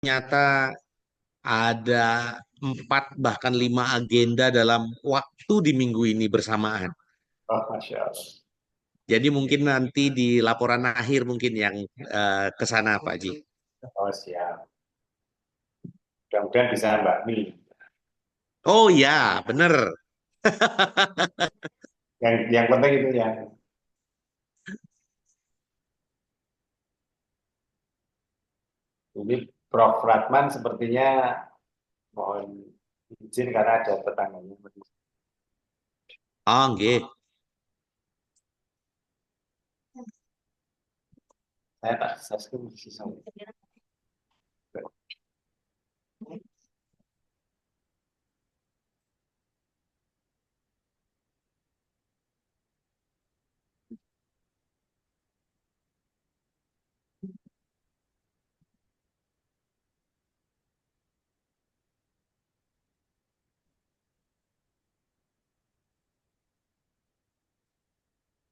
Ternyata ada 4 bahkan 5 agenda dalam waktu di minggu ini bersamaan. Oh, Masya Allah. Jadi mungkin nanti di laporan akhir mungkin yang ke sana Pak Ji. Oh, siap. Mudah-mudahan bisa Mbak Mi. Oh ya, bener. Yang penting itu yang ini Prof. Ratman sepertinya mohon izin karena ada tetangganya. Oh, nggih. Saya tak saya skip sama.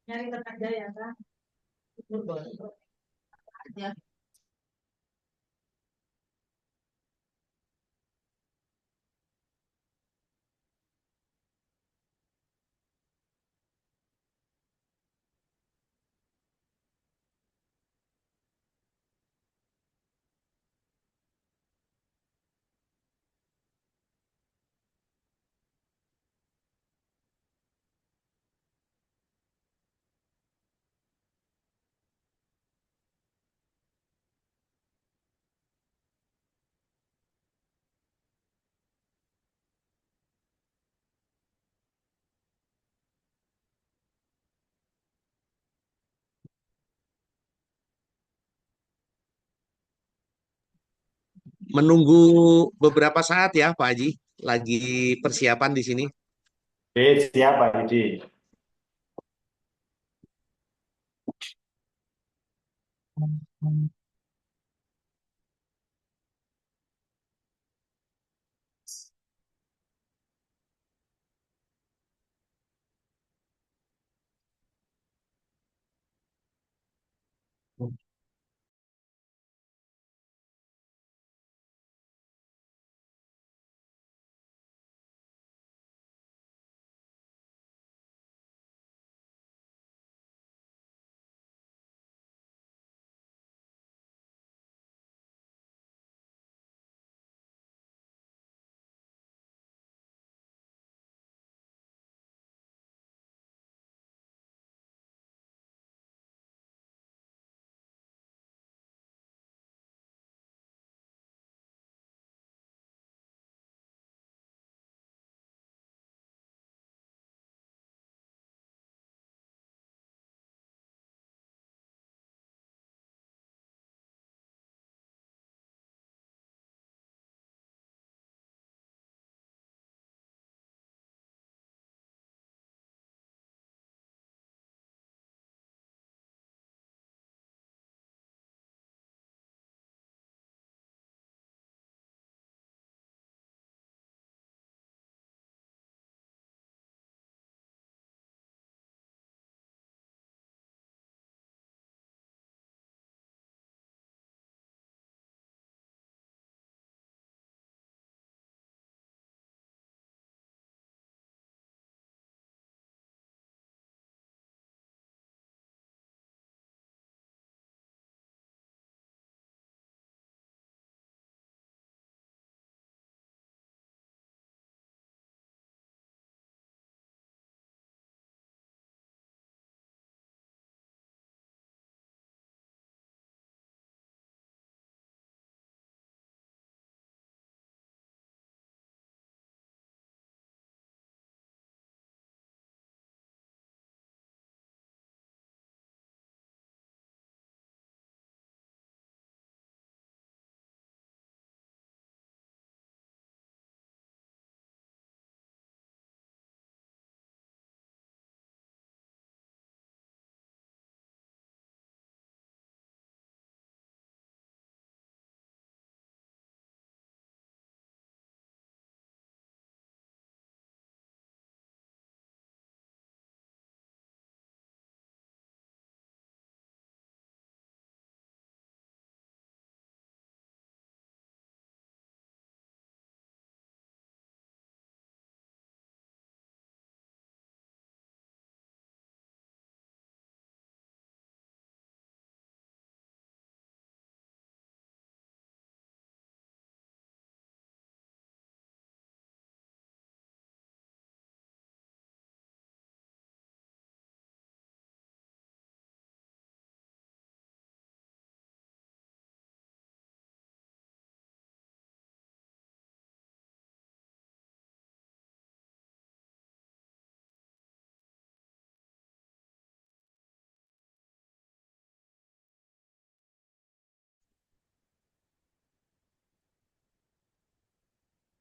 Nyari tetangga ya, Kak. Ya. Menunggu beberapa saat ya Pak Haji. Lagi persiapan di sini. Oke, siap Pak Yudi.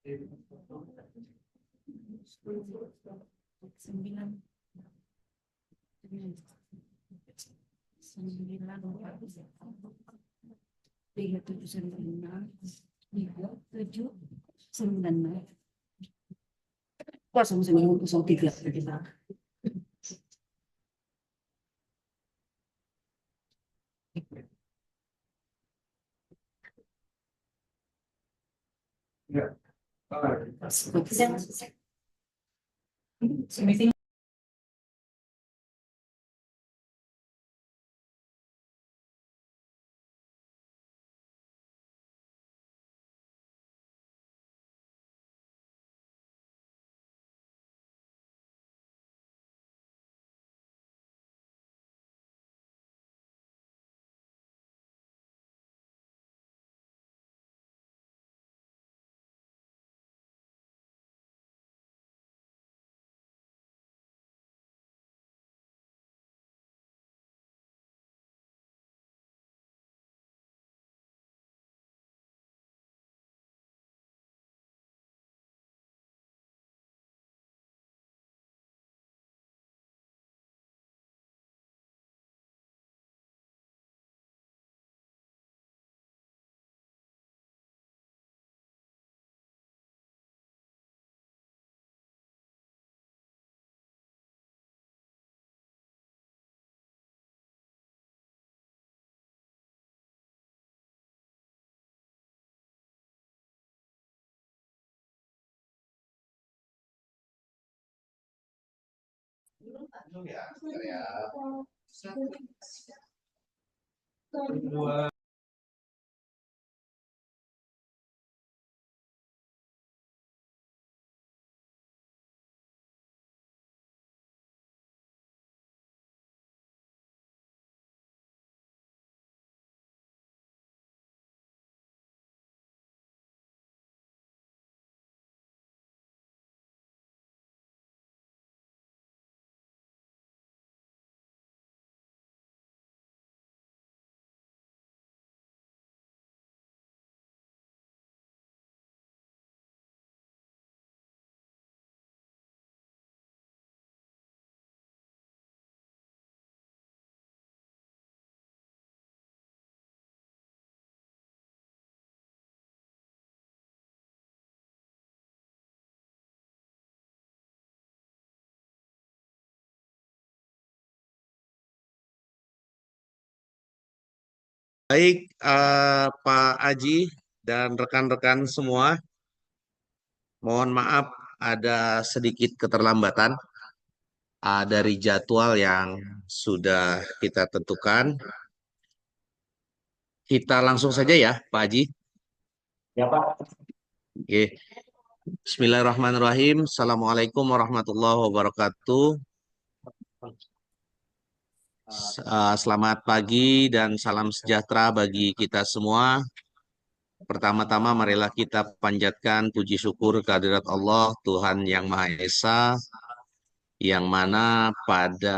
Sembilan. Sembilan. Tiga tujuh sembilan. Tiga tujuh sembilan. Kosong sembilan kosong tiga. Meeting. Baik, Pak Aji dan rekan-rekan semua, mohon maaf ada sedikit keterlambatan dari jadwal yang sudah kita tentukan. Kita langsung saja ya, Pak Aji. Ya Pak. Oke. Bismillahirrahmanirrahim. Assalamualaikum warahmatullahi wabarakatuh. Selamat pagi dan salam sejahtera bagi kita semua. Pertama-tama marilah kita panjatkan puji syukur kehadirat Allah, Tuhan yang Maha Esa, yang mana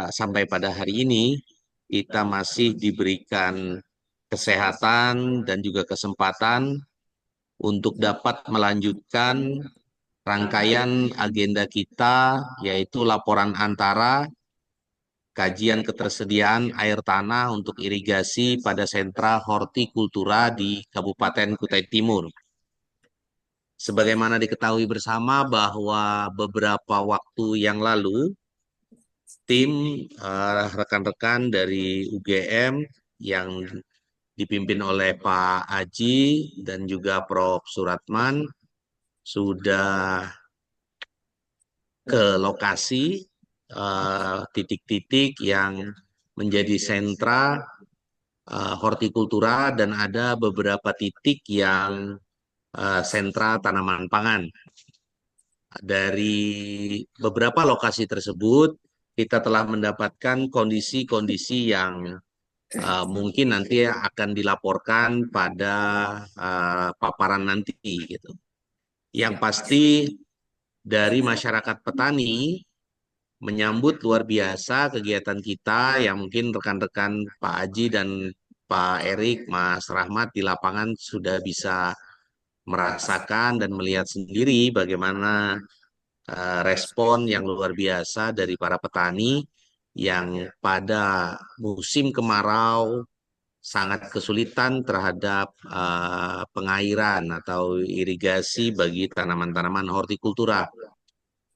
sampai pada hari ini kita masih diberikan kesehatan dan juga kesempatan untuk dapat melanjutkan rangkaian agenda kita, yaitu laporan antara kajian ketersediaan air tanah untuk irigasi pada sentra hortikultura di Kabupaten Kutai Timur. Sebagaimana diketahui bersama bahwa beberapa waktu yang lalu, tim rekan-rekan dari UGM yang dipimpin oleh Pak Aji dan juga Prof. Suratman sudah ke lokasi titik-titik yang menjadi sentra hortikultura dan ada beberapa titik yang sentra tanaman pangan. Dari beberapa lokasi tersebut, kita telah mendapatkan kondisi-kondisi yang mungkin nanti akan dilaporkan pada paparan nanti gitu. Yang pasti dari masyarakat petani menyambut luar biasa kegiatan kita yang mungkin rekan-rekan Pak Aji dan Pak Erik, Mas Rahmat di lapangan sudah bisa merasakan dan melihat sendiri bagaimana respon yang luar biasa dari para petani yang pada musim kemarau sangat kesulitan terhadap pengairan atau irigasi bagi tanaman-tanaman hortikultura.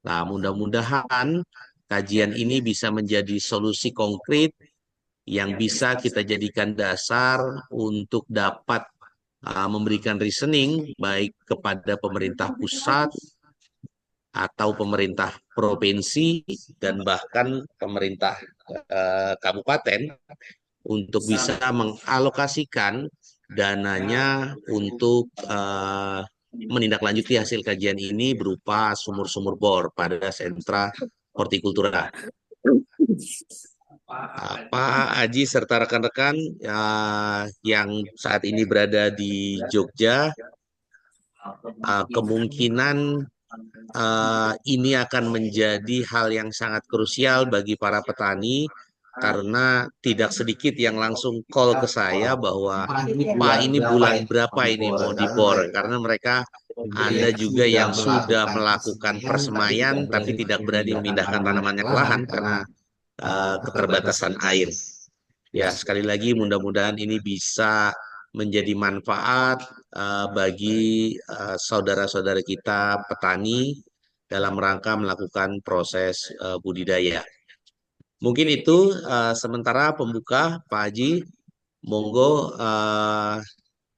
Nah, mudah-mudahan kajian ini bisa menjadi solusi konkret yang bisa kita jadikan dasar untuk dapat memberikan reasoning baik kepada pemerintah pusat atau pemerintah provinsi dan bahkan pemerintah kabupaten untuk bisa mengalokasikan dananya untuk menindaklanjuti hasil kajian ini berupa sumur-sumur bor pada sentra hortikultura. Pak Aji serta rekan-rekan yang saat ini berada di Jogja, kemungkinan ini akan menjadi hal yang sangat krusial bagi para petani karena tidak sedikit yang langsung call ke saya bahwa Pak ini bulan berapa ini mau dibor, karena mereka ada juga yang sudah melakukan persemaian tapi tidak berani memindahkan tanamannya ke lahan karena keterbatasan air. Ya, sekali lagi mudah-mudahan ini bisa menjadi manfaat bagi saudara-saudara kita petani dalam rangka melakukan proses budidaya. Mungkin itu sementara pembuka, Pak Haji. Monggo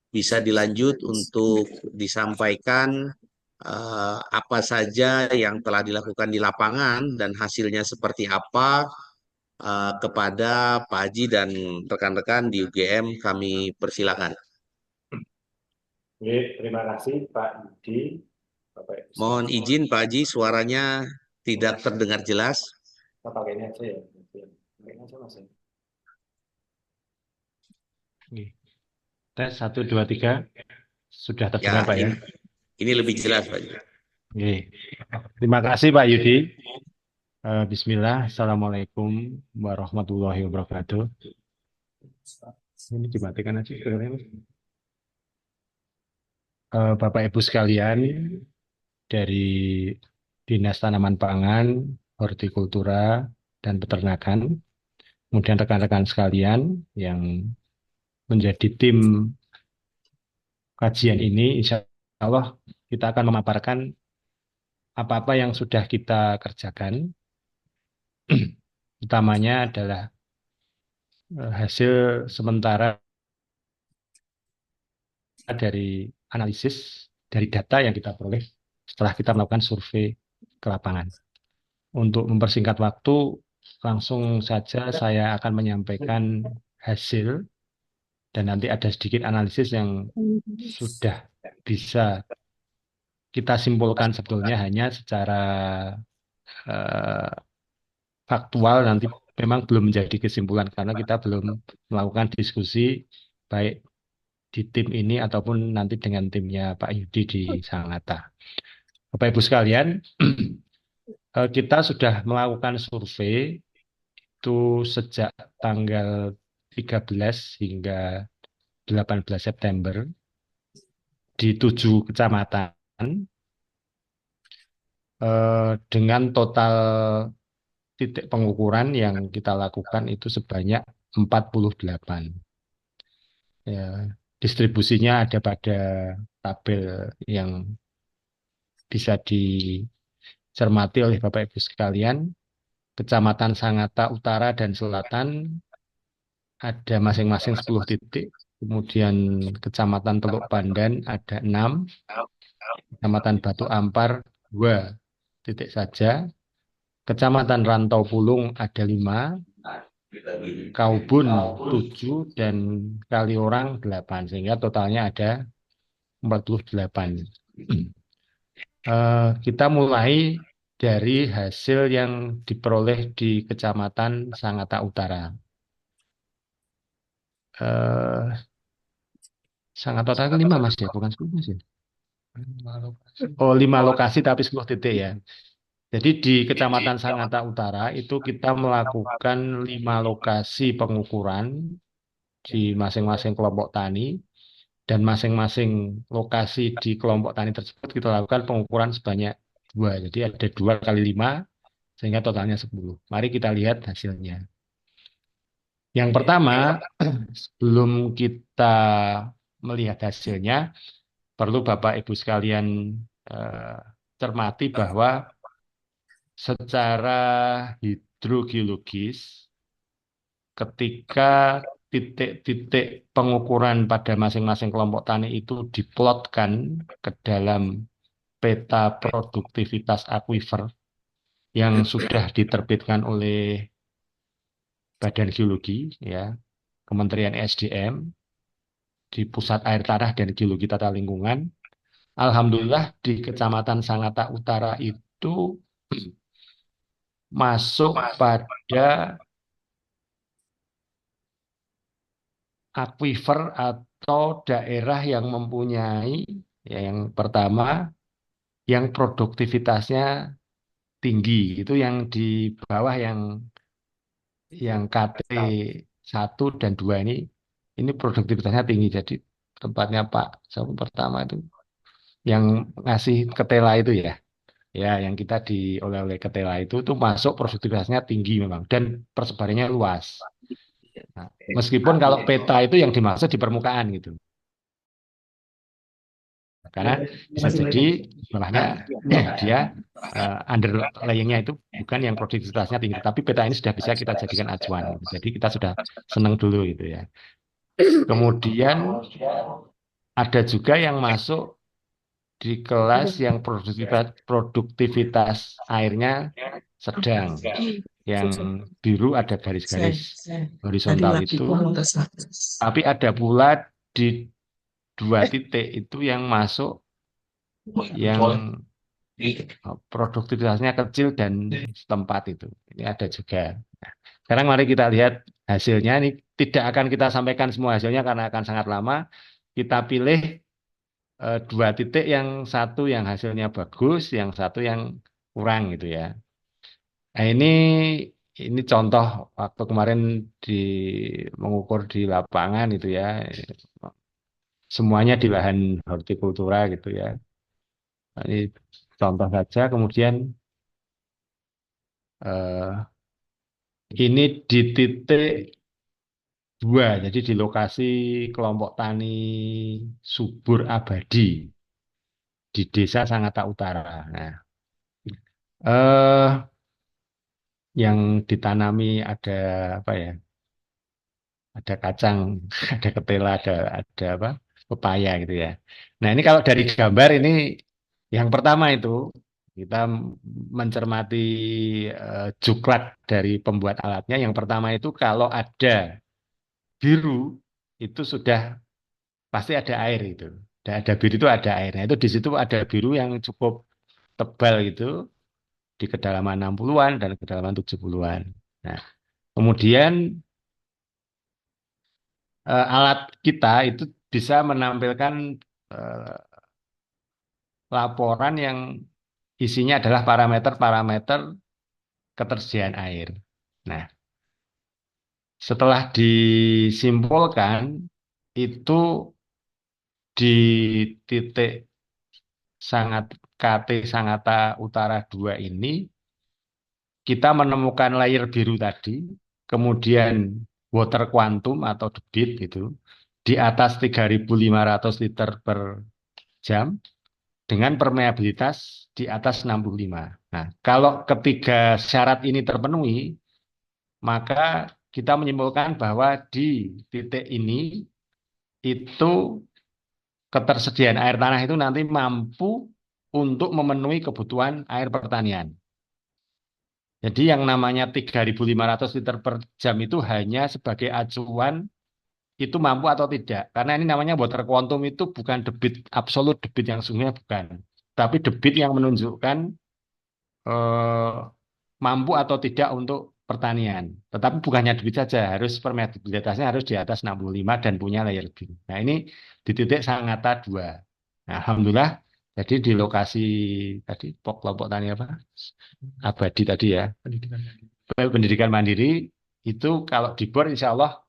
bisa dilanjut untuk disampaikan apa saja yang telah dilakukan di lapangan dan hasilnya seperti apa kepada Pak Haji dan rekan-rekan di UGM. Kami persilakan. Oke, terima kasih Pak Yudi. Bapak Ibu Mohon sekalian. izin Pak Haji, suaranya tidak terdengar jelas. Kita pakai ini aja ya. Pakai ini aja Mas. Oke. Tes 1, 2, 3. Sudah Ya, terdengar Pak ya? ini lebih jelas Pak Haji. Oke. Terima kasih Pak Yudi. Bismillah. Assalamualaikum warahmatullahi wabarakatuh. Ini dimatikan aja. Bapak Ibu sekalian, dari Dinas Tanaman Pangan, Hortikultura, dan Peternakan, kemudian rekan-rekan sekalian yang menjadi tim kajian ini, insya Allah kita akan memaparkan apa-apa yang sudah kita kerjakan. Utamanya adalah hasil sementara dari analisis, dari data yang kita peroleh setelah kita melakukan survei ke lapangan. Untuk mempersingkat waktu, langsung saja saya akan menyampaikan hasil dan nanti ada sedikit analisis yang sudah bisa kita simpulkan sebetulnya hanya secara faktual, nanti memang belum menjadi kesimpulan karena kita belum melakukan diskusi baik di tim ini ataupun nanti dengan timnya Pak Yudi di Sangatta. Bapak Ibu sekalian, kita sudah melakukan survei itu sejak tanggal 13 hingga 18 September di 7 kecamatan dengan total titik pengukuran yang kita lakukan itu sebanyak 48. Ya, distribusinya ada pada tabel yang bisa dicermati oleh Bapak Ibu sekalian. Kecamatan Sangatta Utara dan Selatan ada masing-masing 10 titik. Kemudian Kecamatan Teluk Pandan ada 6. Kecamatan Batu Ampar 2 titik saja. Kecamatan Rantau Pulung ada 5. Kaubun 7 dan Kaliorang 8, sehingga totalnya ada 48. Kita mulai dari hasil yang diperoleh di Kecamatan Sangatta Utara. Sangatta Utara kan 5 Mas ya, bukan 10 Mas ya? Oh, 5 lokasi tapi 10 titik ya. Jadi di Kecamatan Sangatta Utara itu kita melakukan 5 lokasi pengukuran di masing-masing kelompok tani Dan masing-masing lokasi di kelompok tani tersebut kita lakukan pengukuran sebanyak 2. Jadi ada 2 kali 5 sehingga totalnya 10. Mari kita lihat hasilnya. Yang pertama, sebelum kita melihat hasilnya, perlu Bapak Ibu sekalian eh, cermati bahwa secara hidrogeologis, ketika titik-titik pengukuran pada masing-masing kelompok tani itu diplotkan ke dalam peta produktivitas akuifer yang sudah diterbitkan oleh Badan Geologi, ya, Kementerian SDM, di Pusat Air Tanah dan Geologi Tata Lingkungan. Alhamdulillah di Kecamatan Sangatta Utara itu masuk pada akuifer atau daerah yang mempunyai, ya, yang pertama yang produktivitasnya tinggi, itu yang di bawah yang KT 1 dan 2 ini produktivitasnya tinggi. Jadi tempatnya Pak siapa pertama itu yang ngasih ketela itu, ya. Ya, yang kita di oleh-oleh ketela itu masuk produktivitasnya tinggi memang dan persebarannya luas. Nah, meskipun kalau peta itu yang dimaksud di permukaan gitu. Karena bisa jadi bawahnya dia underlayingnya itu bukan yang produktivitasnya tinggi, tapi peta ini sudah bisa kita jadikan acuan. Jadi kita sudah senang dulu gitu ya. Kemudian ada juga yang masuk di kelas yang produktivitas airnya sedang. Yang biru ada garis-garis horizontal itu. Tapi ada pula di 2 titik itu yang masuk yang produktivitasnya kecil dan setempat itu. Ini ada juga. Nah, sekarang mari kita lihat hasilnya. Ini tidak akan kita sampaikan semua hasilnya karena akan sangat lama. Kita pilih 2 titik, yang satu yang hasilnya bagus, yang satu yang kurang gitu ya. Nah, ini contoh waktu kemarin mengukur di lapangan itu ya. Semuanya di lahan hortikultura gitu ya. Nah, ini contoh saja. Kemudian ini di titik 2, jadi di lokasi kelompok tani subur abadi di Desa Sangatta Utara. Nah, yang ditanami ada apa ya? Ada kacang, ada ketela, ada apa? Pepaya gitu ya. Nah, ini kalau dari gambar ini yang pertama itu kita mencermati coklat dari pembuat alatnya. Yang pertama itu kalau ada biru itu sudah pasti ada air itu. Dan ada biru itu ada airnya. Itu di situ ada biru yang cukup tebal gitu di kedalaman 60-an dan kedalaman 70-an. Nah, kemudian alat kita itu bisa menampilkan eh, laporan yang isinya adalah parameter-parameter ketersediaan air. Nah, setelah disimpulkan itu di titik KT Sangatta Utara 2 ini kita menemukan layer biru tadi, kemudian water quantum atau debit itu di atas 3.500 liter per jam dengan permeabilitas di atas 65. Nah, kalau ketiga syarat ini terpenuhi, maka kita menyimpulkan bahwa di titik ini itu ketersediaan air tanah itu nanti mampu untuk memenuhi kebutuhan air pertanian. Jadi yang namanya 3.500 liter per jam itu hanya sebagai acuan itu mampu atau tidak. Karena ini namanya water quantum itu bukan debit absolut, debit yang sungguhnya bukan. Tapi debit yang menunjukkan eh, mampu atau tidak untuk pertanian. Tetapi bukannya debit saja, harus permeabilitasnya harus di atas 65 dan punya layer biru. Nah, ini di titik Sangatta 2. Nah, alhamdulillah, jadi di lokasi tadi kelompok tani apa? Abadi tadi ya. Pendidikan mandiri itu kalau dibor insya Allah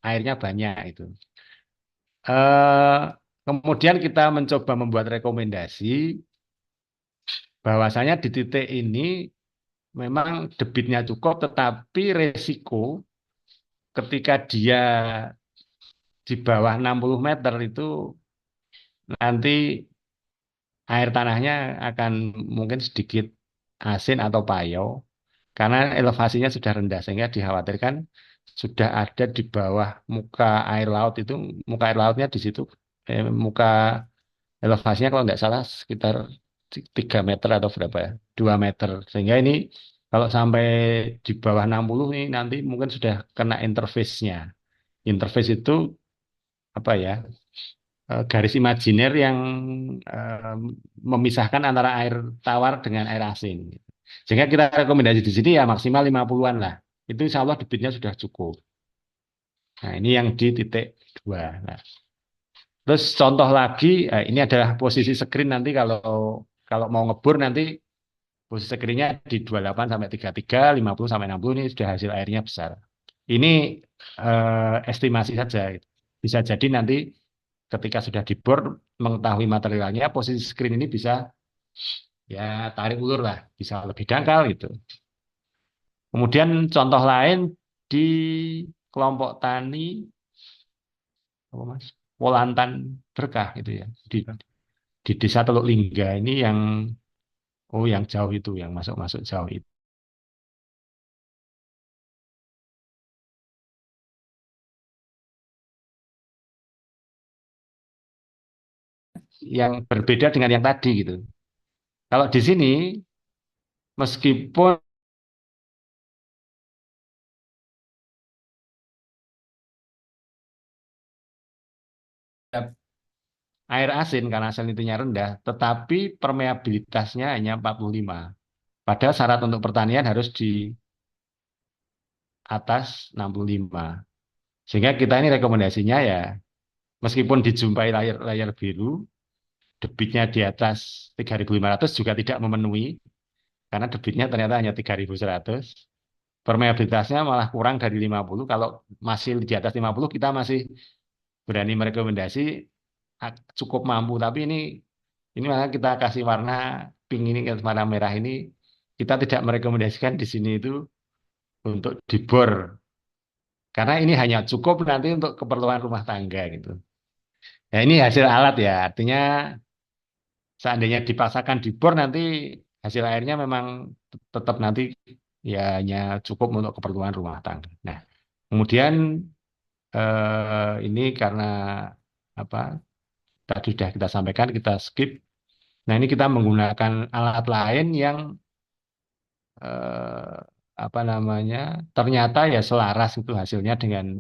airnya banyak itu. Eh, kemudian kita mencoba membuat rekomendasi bahwasanya di titik ini memang debitnya cukup, tetapi resiko ketika dia di bawah 60 meter itu nanti air tanahnya akan mungkin sedikit asin atau payau karena elevasinya sudah rendah sehingga dikhawatirkan sudah ada di bawah muka air laut itu, muka air lautnya di situ, muka elevasinya kalau nggak salah sekitar 3 meter atau berapa ya, 2 meter, sehingga ini kalau sampai di bawah 60 ini nanti mungkin sudah kena interface-nya. Interface itu apa ya, garis imajiner yang eh, memisahkan antara air tawar dengan air asin. Sehingga kita rekomendasi di sini ya maksimal 50-an lah. Itu insya Allah debitnya sudah cukup. Nah, ini yang di titik 2. Nah, terus contoh lagi, ini adalah posisi screen nanti kalau kalau mau ngebor nanti posisi screennya di 28 sampai 33, 50 sampai 60 ini sudah hasil airnya besar. Ini estimasi saja. Bisa jadi nanti ketika sudah dibor mengetahui materialnya, posisi screen ini bisa ya tarik ulur lah, bisa lebih dangkal gitu. Kemudian contoh lain di kelompok tani apa Mas? Wolantan Berkah gitu ya. Di Desa Teluk Lingga ini yang jauh itu, yang masuk-masuk jauh itu. Yang berbeda dengan yang tadi gitu. Kalau di sini meskipun air asin karena salinitinya rendah, tetapi permeabilitasnya hanya 45. Padahal syarat untuk pertanian harus di atas 65. Sehingga kita ini rekomendasinya ya, meskipun dijumpai layar biru, debitnya di atas 3.500 juga tidak memenuhi, karena debitnya ternyata hanya 3.100. Permeabilitasnya malah kurang dari 50. Kalau masih di atas 50, kita masih berani merekomendasi cukup mampu. Tapi ini malah kita kasih warna pink ini, warna merah ini, kita tidak merekomendasikan di sini itu untuk dibor. Karena ini hanya cukup nanti untuk keperluan rumah tangga gitu. Ya ini hasil alat ya, artinya seandainya dipaksakan dibor nanti hasil airnya memang tetap nanti ya hanya cukup untuk keperluan rumah tangga. Nah, kemudian ini karena apa tadi sudah kita sampaikan, kita skip. Nah, ini kita menggunakan alat lain yang eh, apa namanya ternyata ya selaras itu hasilnya dengan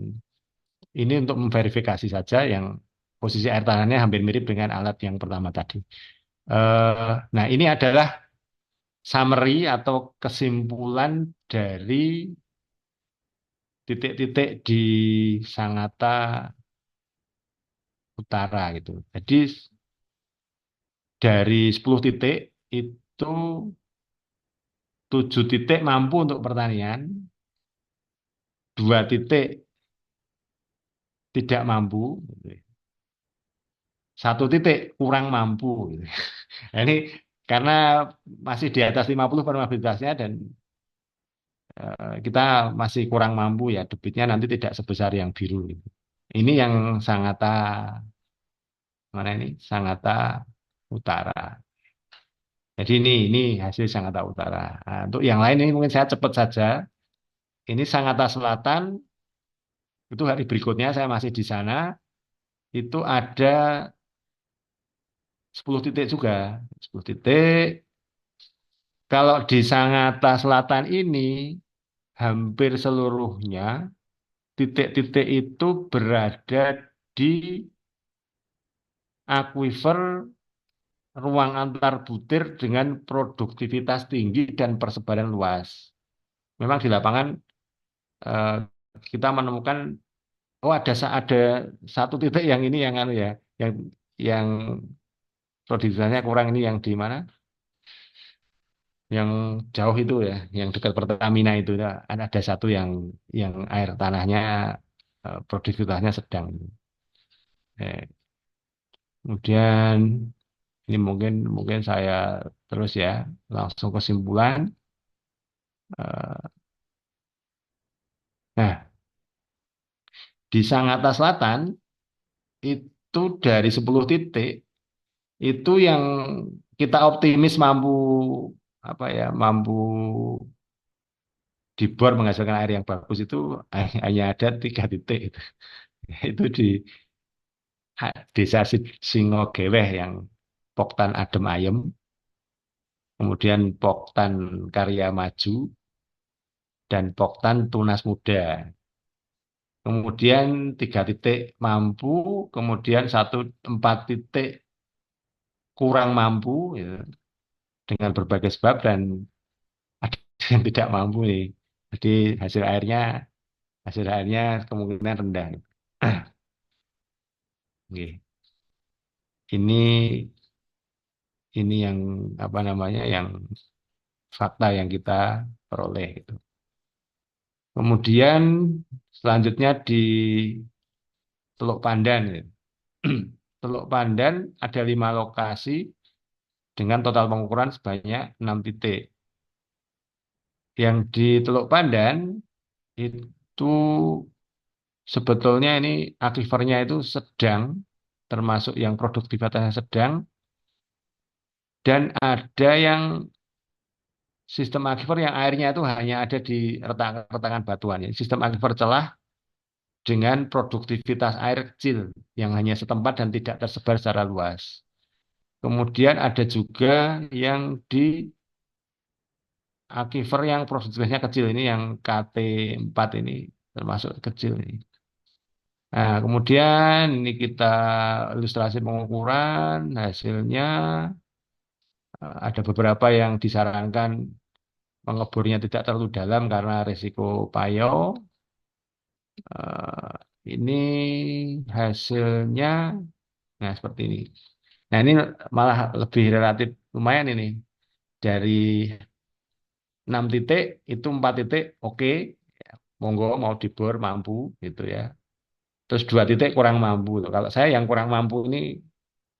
ini untuk memverifikasi saja yang posisi air tanahnya hampir mirip dengan alat yang pertama tadi. Nah, ini adalah summary atau kesimpulan dari titik-titik di Sangatta Utara gitu. Jadi dari 10 titik itu 7 titik mampu untuk pertanian, 2 titik tidak mampu, gitu. 1 titik kurang mampu. Gitu. Nah, ini karena masih di atas 50 probabilitasnya dan kita masih kurang mampu ya, debitnya nanti tidak sebesar yang biru. Gitu. Ini yang Sangatta mana ini? Sangatta Utara. Jadi ini hasil Sangatta Utara. Nah, untuk yang lain ini mungkin saya cepat saja. Ini Sangatta Selatan, itu hari berikutnya saya masih di sana. Itu ada 10 titik juga. 10 titik. Kalau di Sangatta Selatan ini hampir seluruhnya titik-titik itu berada di akuifer ruang antar butir dengan produktivitas tinggi dan persebaran luas. Memang di lapangan eh, kita menemukan oh ada 1 titik yang ini yang anu ya, yang produktivitasnya kurang ini yang di mana? Yang jauh itu ya, yang dekat Pertamina itu ya, ada 1 yang air tanahnya produktivitasnya sedang. Eh, Kemudian ini mungkin mungkin saya terus ya langsung kesimpulan. Eh, Nah, di Sangatta Selatan itu dari 10 titik itu yang kita optimis mampu apa ya mampu dibor menghasilkan air yang bagus itu hanya ada 3 titik itu. Itu di Desa Singogeweh yang Poktan Adem Ayem, kemudian Poktan Karya Maju, dan Poktan Tunas Muda. Kemudian 3 titik mampu, kemudian 4 titik kurang mampu, ya, dengan berbagai sebab dan ada yang tidak mampu nih. Jadi hasil airnya kemungkinan rendah. Oke. Ini ini yang apa namanya yang fakta yang kita peroleh itu. Kemudian selanjutnya di Teluk Pandan, ya. Teluk Pandan ada 5 lokasi dengan total pengukuran sebanyak 6 titik. Yang di Teluk Pandan itu sebetulnya ini akifernya itu sedang, termasuk yang produktivitasnya sedang, dan ada yang sistem aquifer yang airnya itu hanya ada di retakan batuan. Ya. Sistem aquifer celah dengan produktivitas air kecil yang hanya setempat dan tidak tersebar secara luas. Kemudian ada juga yang di aquifer yang produktivitasnya kecil ini yang KT4 ini termasuk kecil ini. Nah, kemudian ini kita ilustrasi pengukuran hasilnya ada beberapa yang disarankan mengebornya tidak terlalu dalam karena risiko payau. Eh, ini hasilnya nah seperti ini. Nah, ini malah lebih relatif lumayan ini. Dari 6 titik itu 4 titik oke. Monggo mau dibor mampu gitu ya. Terus 2 titik kurang mampu. Kalau saya yang kurang mampu ini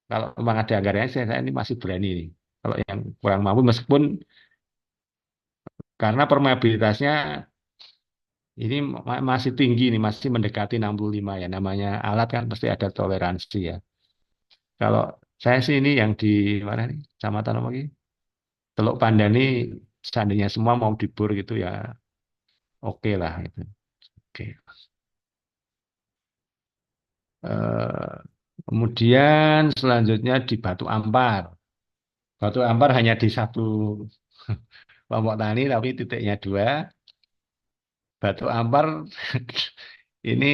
kalau memang ada anggarannya saya ini masih berani nih. Kalau yang kurang mampu meskipun karena permeabilitasnya ini masih tinggi nih, masih mendekati 65 ya. Namanya alat kan pasti ada toleransi ya. Kalau saya sih ini yang di mana nih? Kecamatan apa lagi? Teluk Pandan ini seandainya semua mau dibor gitu ya oke lah itu. Oke. Eh, Kemudian selanjutnya di Batu Ampar. Batu Ampar hanya di satu kelompok tani tapi titiknya 2. Batu Ampar ini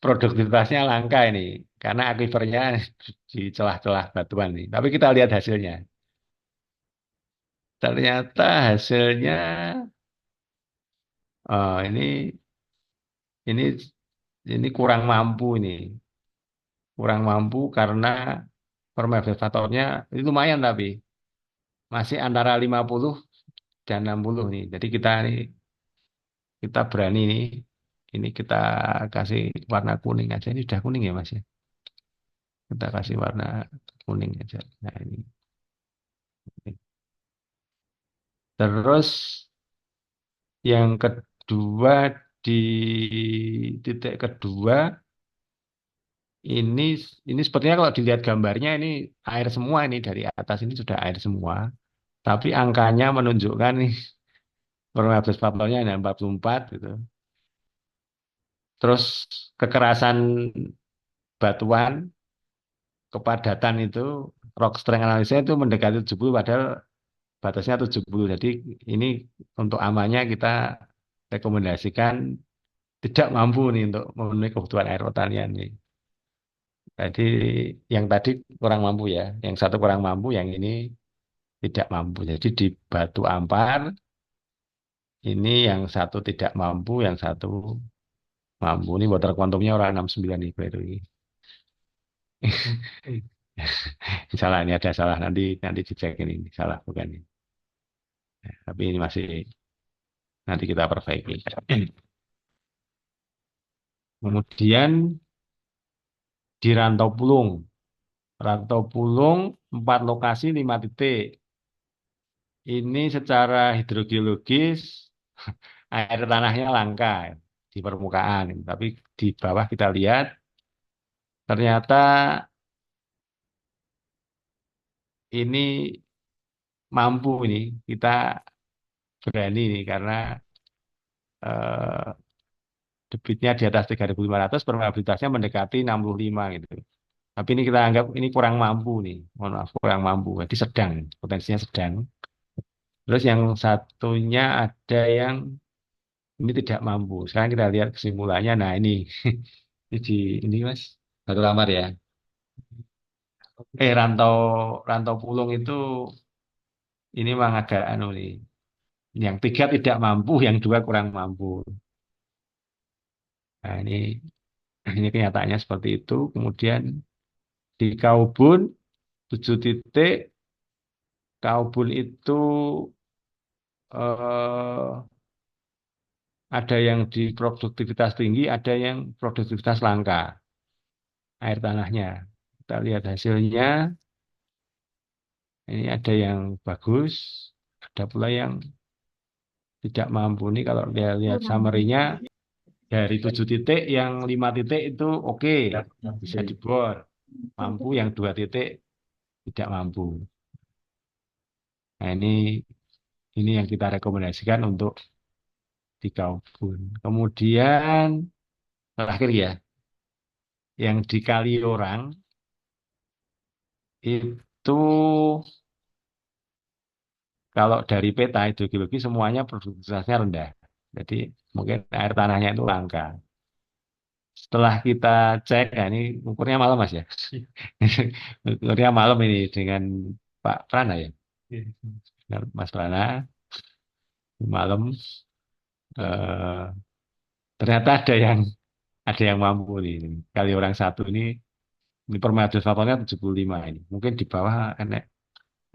produktivitasnya langka ini karena akifernya di celah-celah batuan ini. Tapi kita lihat hasilnya. Ternyata hasilnya ini ini ini kurang mampu ini. Kurang mampu karena permeabilitas faktornya itu lumayan tapi masih antara 50 dan 60 nih. Jadi kita berani nih. Ini kita kasih warna kuning aja. Ini sudah kuning ya Mas ya. Kita kasih warna kuning aja. Nah ini. Terus yang kedua di titik kedua ini ini sepertinya kalau dilihat gambarnya ini air semua ini dari atas ini sudah air semua. Tapi angkanya menunjukkan nih probabilitas faktornya hanya 44 gitu. Terus kekerasan batuan, kepadatan itu rock strength analysis itu mendekati 70 padahal batasnya 70. Jadi ini untuk amannya kita rekomendasikan tidak mampu nih untuk memenuhi kebutuhan air pertanian nih. Jadi yang tadi kurang mampu ya, yang satu kurang mampu, yang ini tidak mampu. Jadi di Batu Ampar ini yang satu tidak mampu, yang satu mampu. Ini water quantumnya orang 69 nih, by the way. Salah ini ada salah nanti nanti dicek ini salah bukan ini. Tapi ini masih nanti kita perbaiki. Kemudian di Rantau Pulung. Rantau Pulung 4 lokasi 5 titik. Ini secara hidrogeologis air tanahnya langka di permukaan, tapi di bawah kita lihat ternyata ini mampu ini kita berani nih karena eh, debitnya di atas 3.500, probabilitasnya mendekati 65 gitu. Tapi ini kita anggap ini kurang mampu nih, mohon maaf kurang mampu. Jadi sedang, potensinya sedang. Terus yang satunya ada yang ini tidak mampu. Sekarang kita lihat kesimpulannya. Nah ini, ini di ini Mas, Batu Lamar ya. Rantau Rantau Pulung itu ini memang agak anu nih. Yang 3 tidak mampu, yang 2 kurang mampu. Nah ini kenyataannya seperti itu. Kemudian di Kaubun 7 titik. Kaubun itu eh, ada yang di produktivitas tinggi, ada yang produktivitas langka air tanahnya. Kita lihat hasilnya. Ini ada yang bagus, ada pula yang tidak mampu. Ini kalau dia lihat summary-nya dari 7 titik, yang 5 titik itu oke, bisa dibor. Mampu, yang 2 titik tidak mampu. Nah ini yang kita rekomendasikan untuk di Kaubun. Kemudian terakhir ya, yang di Kaliorang itu kalau dari peta hidrogeologi semuanya produktivitasnya rendah. Jadi mungkin air tanahnya itu langka. Setelah kita cek, nah ini ukurnya malam Mas ya. Ukurnya malam ini dengan Pak Prana ya. Dengan Mas Prana malam eh, ternyata ada yang mampu nih. Kali orang satu ini permajaan faktanya 75 ini. Mungkin di bawah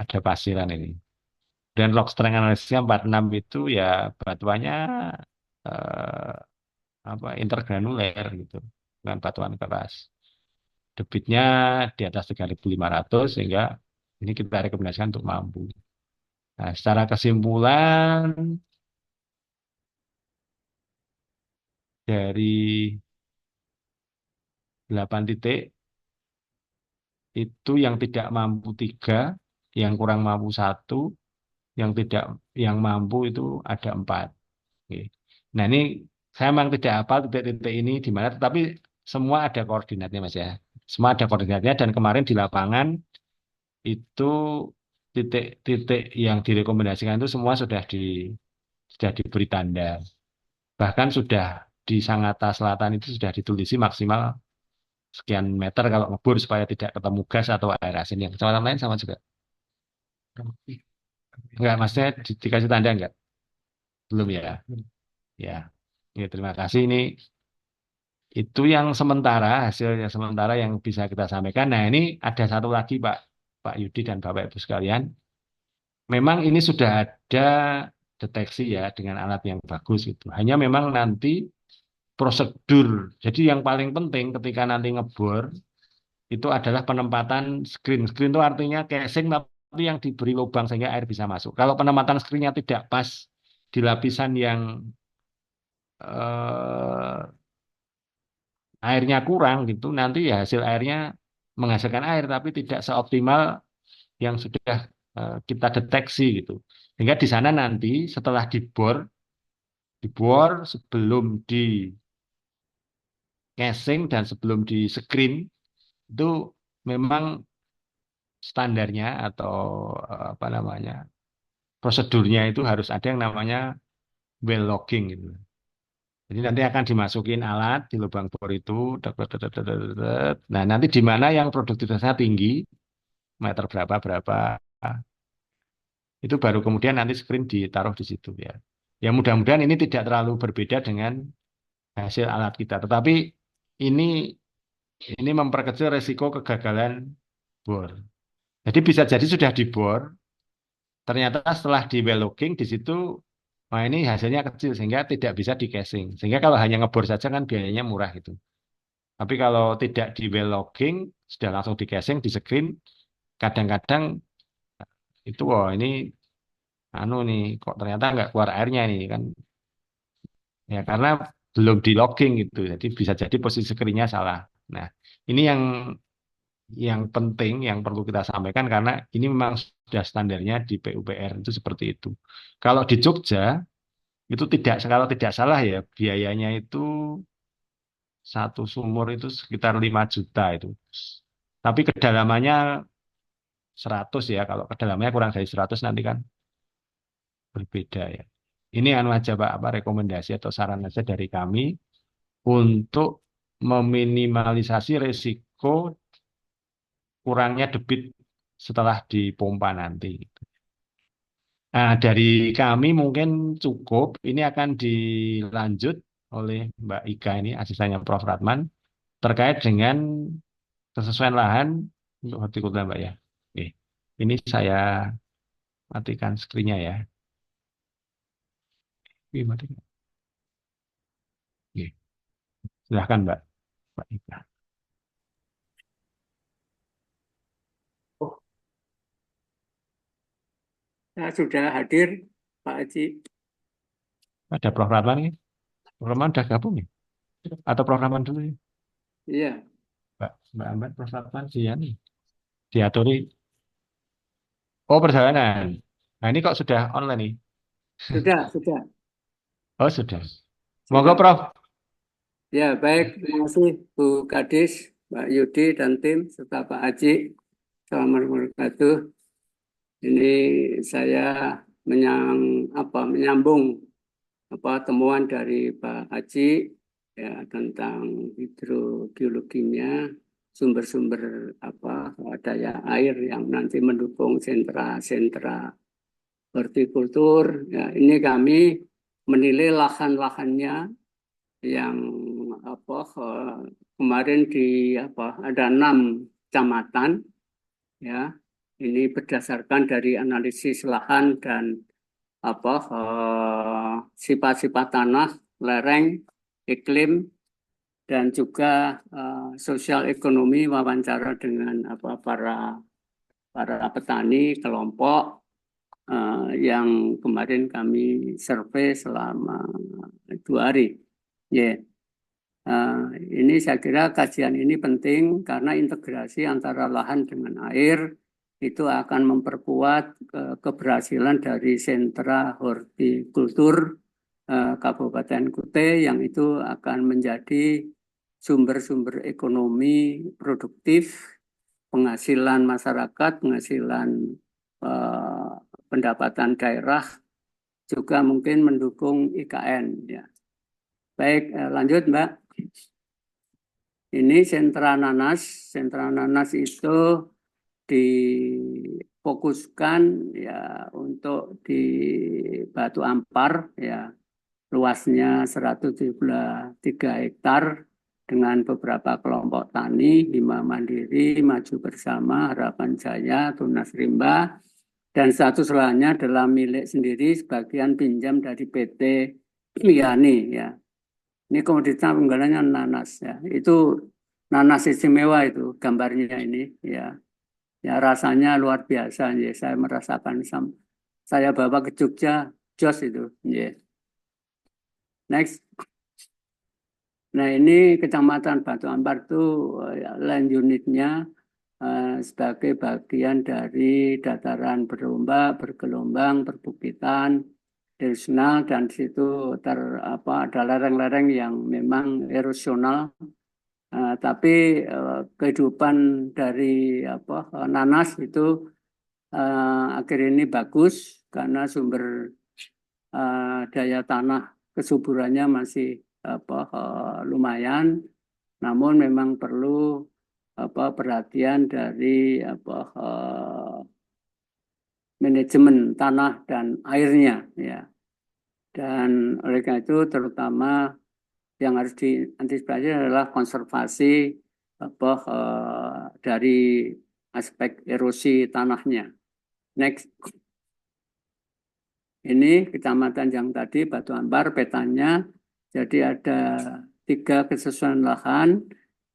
ada pasiran ini. Dan log strength analisisnya 46 itu ya batuannya eh, intergranuler gitu, bukan batuan keras. Debitnya di atas 3.500 sehingga ini kita rekomendasikan untuk mampu. Nah, secara kesimpulan dari 8 titik itu yang tidak mampu 3, yang kurang mampu 1, yang mampu itu ada 4. Oke. Nah ini saya memang tidak hafal titik-titik ini di mana, tetapi semua ada koordinatnya Mas ya. Semua ada koordinatnya dan kemarin di lapangan itu titik-titik yang direkomendasikan itu semua sudah diberi tanda. Bahkan sudah di Sangatta Selatan itu sudah ditulisi maksimal sekian meter kalau ngebor supaya tidak ketemu gas atau air asin. Yang kecamatan lain sama juga. Enggak, maksudnya dikasih tanda enggak? Belum ya? Ya. Ya, terima kasih. Ini itu yang sementara, hasil yang sementara yang bisa kita sampaikan. Nah, ini ada satu lagi Pak Yudi dan Bapak Ibu sekalian. Memang ini sudah ada deteksi ya dengan alat yang bagus itu. Hanya memang nanti prosedur. Jadi yang paling penting ketika nanti ngebor itu adalah penempatan screen. Screen itu artinya casing tapi yang diberi lubang sehingga air bisa masuk. Kalau penempatan screennya tidak pas di lapisan yang eh, airnya kurang gitu, nanti ya hasil airnya menghasilkan air tapi tidak seoptimal yang sudah kita deteksi gitu. Sehingga di sana nanti setelah dibor sebelum di casing dan sebelum di screen itu memang standarnya atau apa namanya prosedurnya itu harus ada yang namanya well logging gitu. Jadi nanti akan dimasukin alat di lubang bor itu. Dek, dek, dek, dek, dek, dek. Nah nanti di mana yang produktivitasnya tinggi meter berapa berapa itu baru kemudian nanti screen ditaruh di situ ya. Ya mudah-mudahan ini tidak terlalu berbeda dengan hasil alat kita. Tetapi ini ini memperkecil resiko kegagalan bor. Jadi bisa jadi sudah dibor, ternyata setelah di well logging di situ, nah ini hasilnya kecil sehingga tidak bisa di casing. Sehingga kalau hanya ngebor saja kan biayanya murah gitu. Tapi kalau tidak di well logging, sudah langsung di casing, di screen, kadang-kadang itu wah ini anu nih kok ternyata nggak keluar airnya nih kan ya karena belum di logging gitu. Jadi bisa jadi posisi screen-nya salah. Nah, ini yang penting yang perlu kita sampaikan karena ini memang sudah standarnya di PUPR itu seperti itu. Kalau di Jogja itu tidak kalau tidak salah ya biayanya itu satu sumur itu sekitar 5 juta itu. Tapi kedalamannya 100 ya. Kalau kedalamannya kurang dari 100 nanti kan berbeda ya. Ini anu aja Pak, apa rekomendasi atau saran aja dari kami untuk meminimalisasi resiko kurangnya debit setelah dipompa nanti. Nah, dari kami mungkin cukup. Ini akan dilanjut oleh Mbak Ika ini, asistennya Prof. Ratman, terkait dengan kesesuaian lahan untuk hortikultura Mbak ya. Oke. Ini saya matikan screen-nya ya. Oke, matikan. Oke. Silahkan Mbak Ika. Saya sudah hadir, Pak Haji. Ada Prof. Ratman ini? Prof. Ratman udah gabung ya? Atau Prof. Ratman dulu ya? Iya, Mbak Ahmad, Prof. Ratman, nih. Diaturi. Oh, perjalanan. Nah, ini kok sudah online nih? sudah. Oh, sudah. Monggo, Prof. Ya, baik. Terima kasih Bu Kadis, Pak Yudi, dan tim, serta Pak Haji. Assalamualaikum warahmatullahi wabarakatuh. Ini saya menyambung temuan dari Pak Haji ya, tentang hidrogeologinya, sumber-sumber daya air yang nanti mendukung sentra-sentra hortikultur. Ya, ini kami menilai lahan-lahannya yang kemarin ada 6 kecamatan ya. Ini berdasarkan dari analisis lahan dan sifat-sifat tanah, lereng, iklim, dan juga sosial ekonomi, wawancara dengan para petani kelompok yang kemarin kami survei selama 2 hari. Yeah. Ini saya kira kajian ini penting karena integrasi antara lahan dengan air itu akan memperkuat keberhasilan dari sentra hortikultur Kabupaten Kute yang itu akan menjadi sumber-sumber ekonomi produktif, penghasilan masyarakat, penghasilan pendapatan daerah, juga mungkin mendukung IKN. Ya. Baik, lanjut Mbak. Ini sentra nanas. Sentra nanas itu difokuskan ya untuk di Batu Ampar ya, luasnya 173 hektar dengan beberapa kelompok tani, Hima Mandiri, Maju Bersama, Harapan Jaya, Tunas Rimba, dan satu lahannya adalah milik sendiri, sebagian pinjam dari PT Yani ya. Ini komoditas unggulannya nanas ya. Itu nanas istimewa itu gambarnya ini ya. Ya rasanya luar biasa ya. Saya merasakan saya bawa ke Jogja jos itu ya. Next. Nah, ini Kecamatan Batu Ampar itu land unitnya sebagai bagian dari dataran berombak, bergelombang, perbukitan, erosional, dan di situ ada lereng-lereng yang memang erosional. Tapi kehidupan dari nanas itu akhir ini bagus karena sumber daya tanah kesuburannya masih lumayan, namun memang perlu perhatian dari manajemen tanah dan airnya ya. Dan oleh karena itu terutama yang harus diantisipasi adalah konservasi dari aspek erosi tanahnya. Next. Ini kecamatan yang tadi Batu Ampar petanya. Jadi ada 3 kesesuaian lahan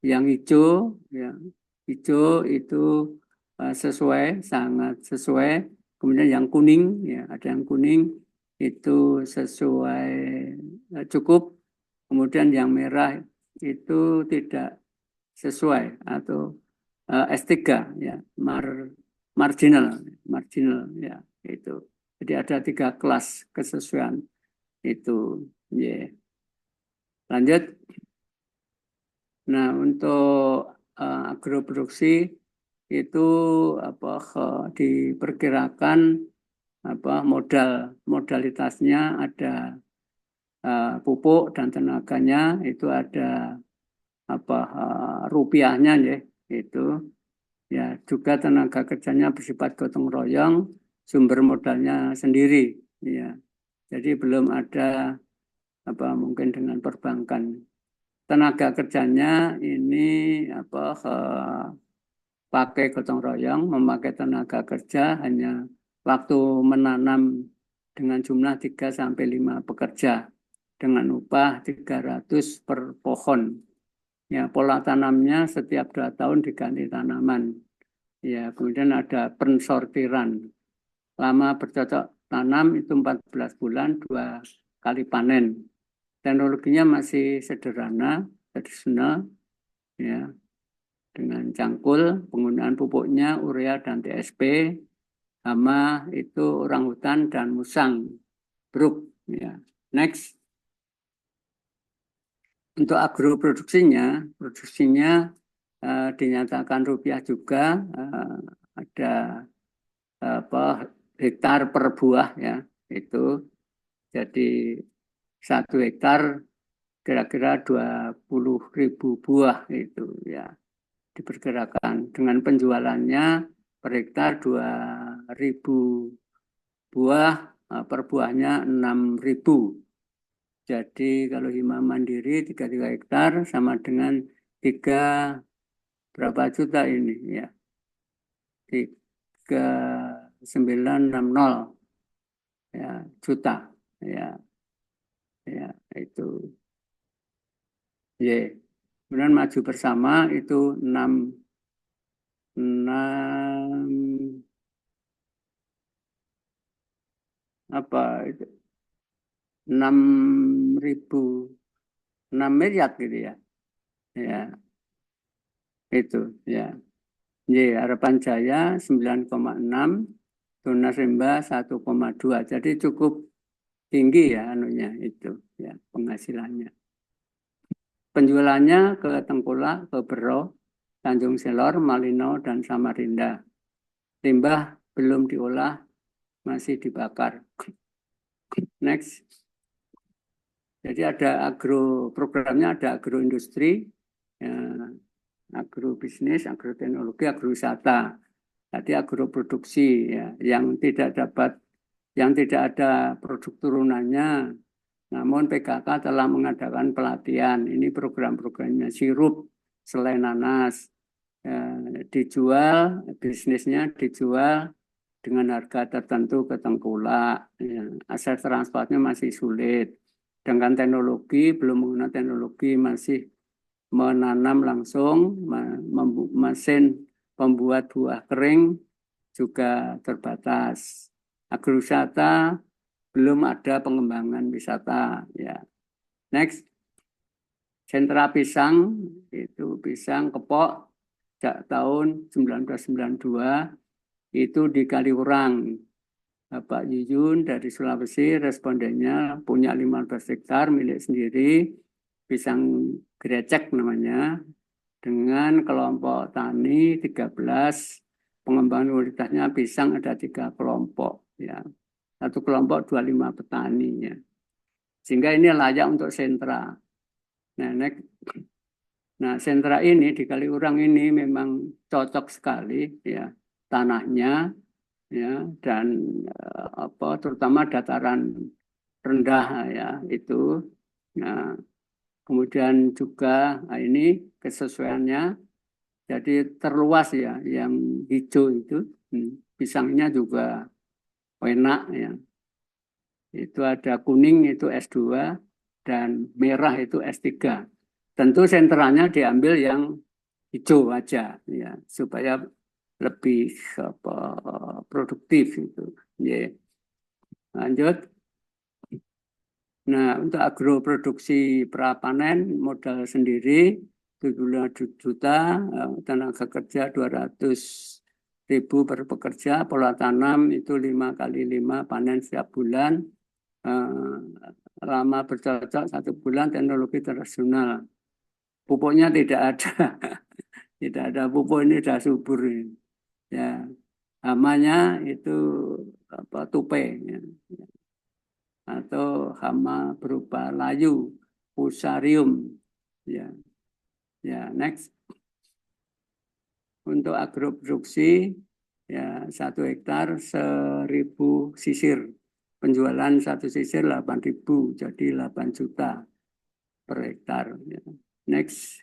Yang hijau, ya, hijau itu sesuai, sangat sesuai. Kemudian yang kuning, ya, ada yang kuning itu sesuai, cukup. Kemudian yang merah itu tidak sesuai atau S3, ya, marginal, ya, itu. Jadi ada 3 kelas kesesuaian itu, ya. Lanjut. Nah, untuk agroproduksi itu diperkirakan modalitasnya ada pupuk dan tenaganya itu ada rupiahnya, ya, itu, ya, juga tenaga kerjanya bersifat gotong royong, sumber modalnya sendiri, ya. Jadi belum ada mungkin dengan perbankan. Tenaga kerjanya ini pakai gotong royong, memakai tenaga kerja hanya waktu menanam dengan jumlah 3-5 pekerja dengan upah 300 per pohon. Ya, pola tanamnya setiap 2 tahun diganti tanaman. Ya, kemudian ada pensortiran. Lama bercocok tanam itu 14 bulan, 2 kali panen. Teknologinya masih sederhana, tradisional, ya, dengan cangkul, penggunaan pupuknya urea dan TSP, hama itu orangutan dan musang, bruk, ya. Next. Untuk agroproduksinya, dinyatakan rupiah juga, ada hektar per buah, ya, itu. Jadi 1 hektar kira-kira 20.000 buah itu, ya, diperkirakan. Dengan penjualannya per hektar 2.000 buah, per buahnya 6.000. Jadi kalau hima mandiri 3 hektar sama dengan 3 berapa juta ini, ya, 3.960, ya, juta, ya, ya, itu, ya. Kemudian maju bersama itu 6 itu 6 miliar gitu, ya, ya, itu, ya. Harapan Jaya 9,6, Tunas Rimba 1,2. Jadi cukup tinggi, ya, itu, ya, penghasilannya. Penjualannya ke Tengkulak, ke Bero, Tanjung Selor, Malino, dan Samarinda. Limbah belum diolah, masih dibakar. Next. Jadi ada programnya ada agroindustri, ya, agrobisnis, agroteknologi, agrowisata. Tadi agroproduksi, ya, yang tidak ada produk turunannya. Namun PKK telah mengadakan pelatihan. Ini program-programnya sirup, selai nanas, dijual, bisnisnya dijual dengan harga tertentu ke Tengkulak. Ya, akses transportnya masih sulit. Dengan teknologi, belum menggunakan teknologi, masih menanam langsung, mesin pembuat buah kering juga terbatas. Agrowisata belum ada pengembangan wisata, ya. Next. Sentra pisang itu pisang kepok sejak tahun 1992 itu di Kaliurang. Bapak Yuyun dari Sulawesi, respondennya punya 15 hektar milik sendiri, pisang grecek namanya, dengan kelompok tani 13, pengembangan kualitasnya pisang ada 3 kelompok, ya. 1 kelompok 25 petani, ya. Sehingga ini layak untuk sentra. Nah, sentra ini di Kaliurang ini memang cocok sekali, ya, tanahnya, ya, dan terutama dataran rendah, ya, itu. Nah, kemudian juga ini kesesuaiannya jadi terluas, ya, yang hijau itu, pisangnya juga enak, ya. Itu ada kuning itu S2 dan merah itu S3. tentu sentralnya diambil yang hijau aja ya supaya lebih produktif itu. Ya. Lanjut. Nah, untuk agroproduksi prapanen modal sendiri 7 juta, tenaga kerja 200.000 per pekerja, pola tanam itu 5 kali 5 panen setiap bulan, lama bercocok 1 bulan, teknologi tradisional. Pupuknya tidak ada, tidak ada pupuk, ini sudah subur ini. Ya, hamanya itu tupai. Ya. Atau hama berupa layu, fusarium. Ya, ya next. Untuk agroproduksi ya 1 hektar 1.000 sisir. Penjualan 1 sisir 8.000, jadi 8 juta per hektar. Ya. Next.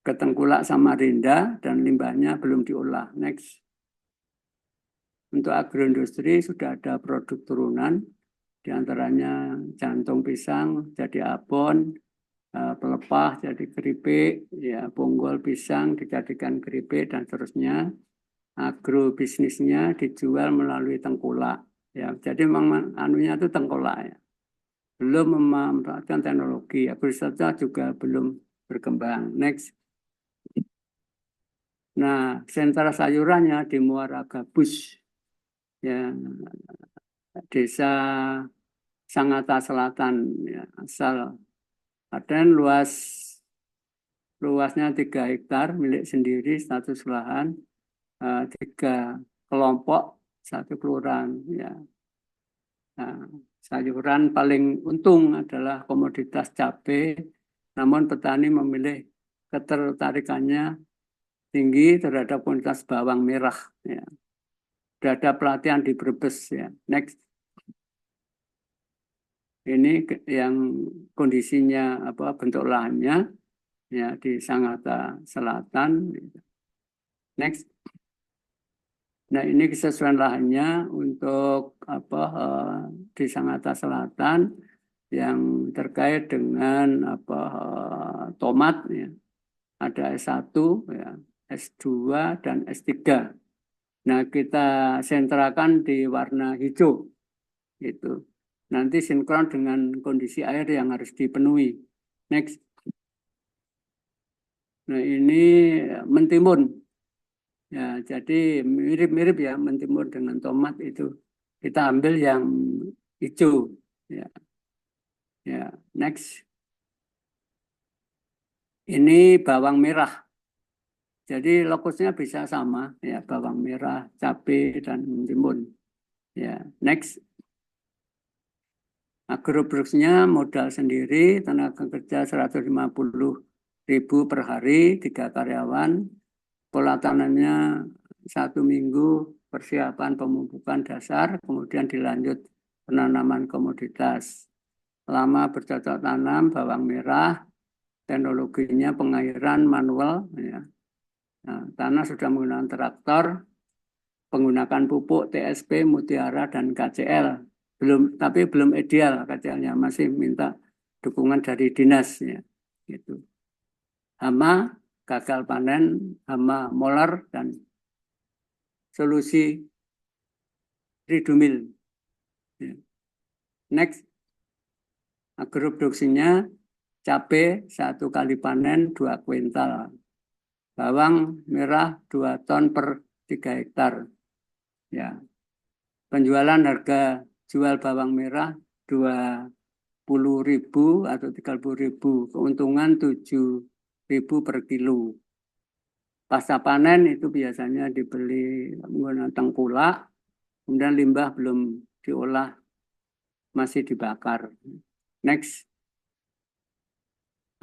Ketengkulak Samarinda dan limbahnya belum diolah. Next. Untuk agroindustri sudah ada produk turunan, di antaranya jantung pisang jadi abon, pelepah jadi keripik, ya bonggol pisang dijadikan keripik dan seterusnya. Agrobisnisnya dijual melalui tengkulak, ya. Jadi memang anunya itu tengkulak ya. Belum memanfaatkan teknologi, agrowisata juga belum berkembang. Next. Nah, sentra sayurannya di Muara Gabus, ya, Desa Sangatta Selatan, ya, asal Klaten, luasnya 3 hektar milik sendiri, status lahan 3 kelompok 1 kelurahan. Ya. Nah, sayuran paling untung adalah komoditas cabai, namun petani memilih ketertarikannya tinggi terhadap komoditas bawang merah. Ya. Sudah ada pelatihan di Brebes. Ya. Next. Ini yang kondisinya bentuk lahannya ya di Sangatta Selatan. Next. Nah, ini kesesuaian lahannya untuk di Sangatta Selatan yang terkait dengan tomat ya. Ada S1 ya, S2 dan S3. Nah, kita sentrakan di warna hijau gitu. Nanti sinkron dengan kondisi air yang harus dipenuhi. Next. Nah, ini mentimun. Ya, jadi mirip-mirip ya mentimun dengan tomat itu. Kita ambil yang hijau. Ya. Ya, next. Ini bawang merah. Jadi lokusnya bisa sama ya, bawang merah, cabai dan mentimun. Ya, next. Agroproduksinya modal sendiri, tenaga kerja 150.000 per hari, 3 karyawan. Pola tanamnya 1 minggu, persiapan pemupukan dasar, kemudian dilanjut penanaman komoditas. Lama bercocok tanam bawang merah, teknologinya pengairan manual. Ya. Nah, tanah sudah menggunakan traktor, menggunakan pupuk TSP, Mutiara, dan KCL. Tapi belum ideal KCL-nya, masih minta dukungan dari dinas ya. Gitu. Hama, gagal panen, hama molar, dan solusi ridumil. Ya. Next, agroproduksinya cabai 1 kali panen 2 kuintal. Bawang merah 2 ton per 3 hektar. Ya. Penjualan harga jual bawang merah 20.000 atau 30.000, keuntungan 7.000 per kilo. Pasca panen itu biasanya dibeli menggunakan tengkulak, kemudian limbah belum diolah, masih dibakar. Next.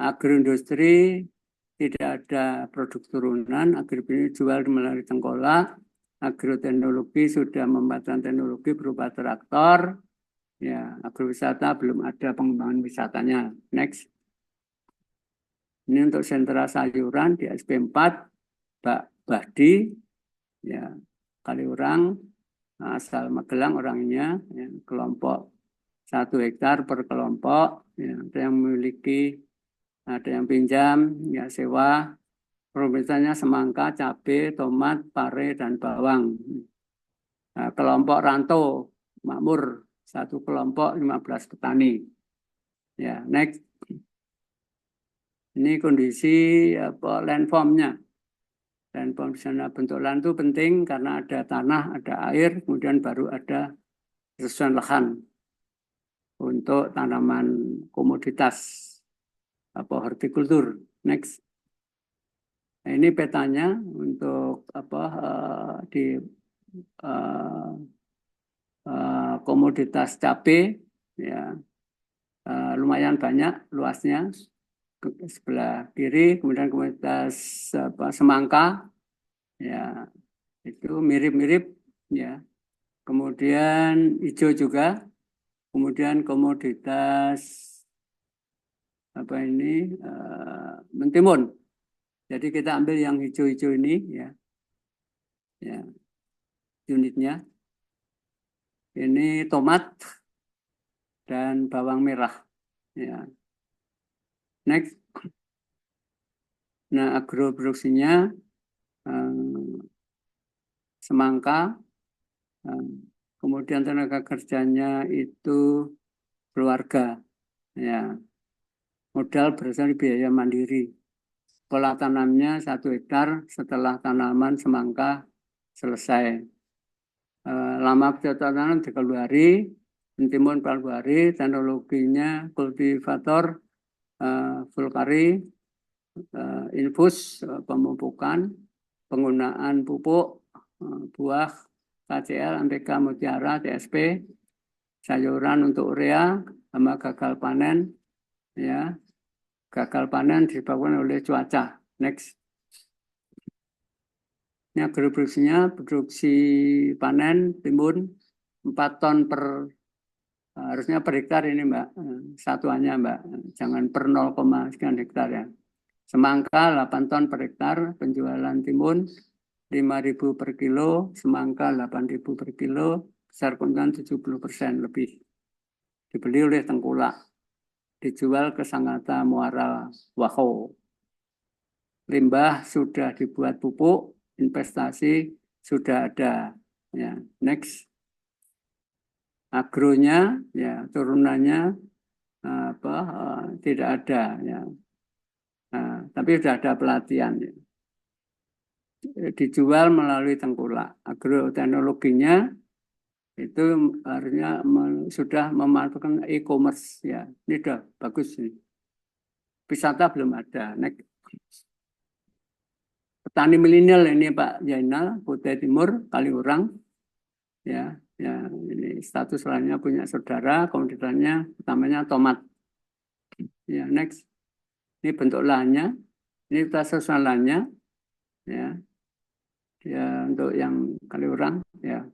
Agroindustri tidak ada produk turunan, agroindustri jual melalui tengkulak. Agroteknologi sudah membuatkan teknologi berupa traktor. Ya, agrowisata belum ada pengembangan wisatanya. Next. Ini untuk sentra sayuran di SP4, Pak Bahdi, ya, Kaliurang, asal Magelang orangnya, ya, kelompok 1 hektar per kelompok, ya, yang memiliki Ada yang pinjam, ya sewa. Komoditasnya semangka, cabai, tomat, pare, dan bawang. Nah, kelompok rantau makmur, satu kelompok 15 petani. Ya, next. Ini kondisi landformnya. Landform di sana, bentuk land itu penting karena ada tanah, ada air, kemudian baru ada kesesuaian lahan untuk tanaman komoditas hortikultur. Next. Nah, ini petanya untuk di komoditas cabai, ya lumayan banyak luasnya. Sebelah kiri, kemudian komoditas semangka, ya itu mirip-mirip, ya. Kemudian hijau juga, kemudian komoditas mentimun. Jadi kita ambil yang hijau-hijau ini, ya, unitnya. Ini tomat dan bawang merah, ya. Next. Nah, agroproduksinya semangka, kemudian tenaga kerjanya itu keluarga, ya. Modal berasal dari biaya mandiri. Pola tanamnya 1 hektar setelah tanaman semangka selesai. Lama pencatatan tanam 30 hari, mentimun 40 hari, teknologinya kultivator, vulkari, infus, pemupukan, penggunaan pupuk, buah, KCL, MPK, Mutiara, TSP, sayuran untuk urea, sama gagal panen, ya. Gagal panen disebabkan oleh cuaca. Next. Ini agroproduksinya, produksi panen timun 4 ton per, harusnya per hektar ini Mbak, satuannya Mbak, jangan per 0, sekian hektar ya. Semangka 8 ton per hektar, penjualan timun 5.000 per kilo, semangka 8.000 per kilo, besar keuntungan 70% lebih. Dibeli oleh Tengkulak, dijual ke Sangatta Muara Wako. Limbah sudah dibuat pupuk, investasi sudah ada. Ya, next. Agronya, ya turunannya tidak ada, ya. Nah, tapi sudah ada pelatihan, ya. Dijual melalui Tengkulak. Agroteknologinya itu harusnya sudah memanfaatkan e-commerce, ya. Ini sudah bagus nih. Wisata belum ada. Next. Petani milenial ini Pak Jainal, Kutai Timur, Kaliurang, ya, ini status lainnya punya saudara, komoditasnya utamanya tomat. Ya, next. Ini bentuk lahannya, ini status lahannya, ya, untuk yang Kaliurang, ya.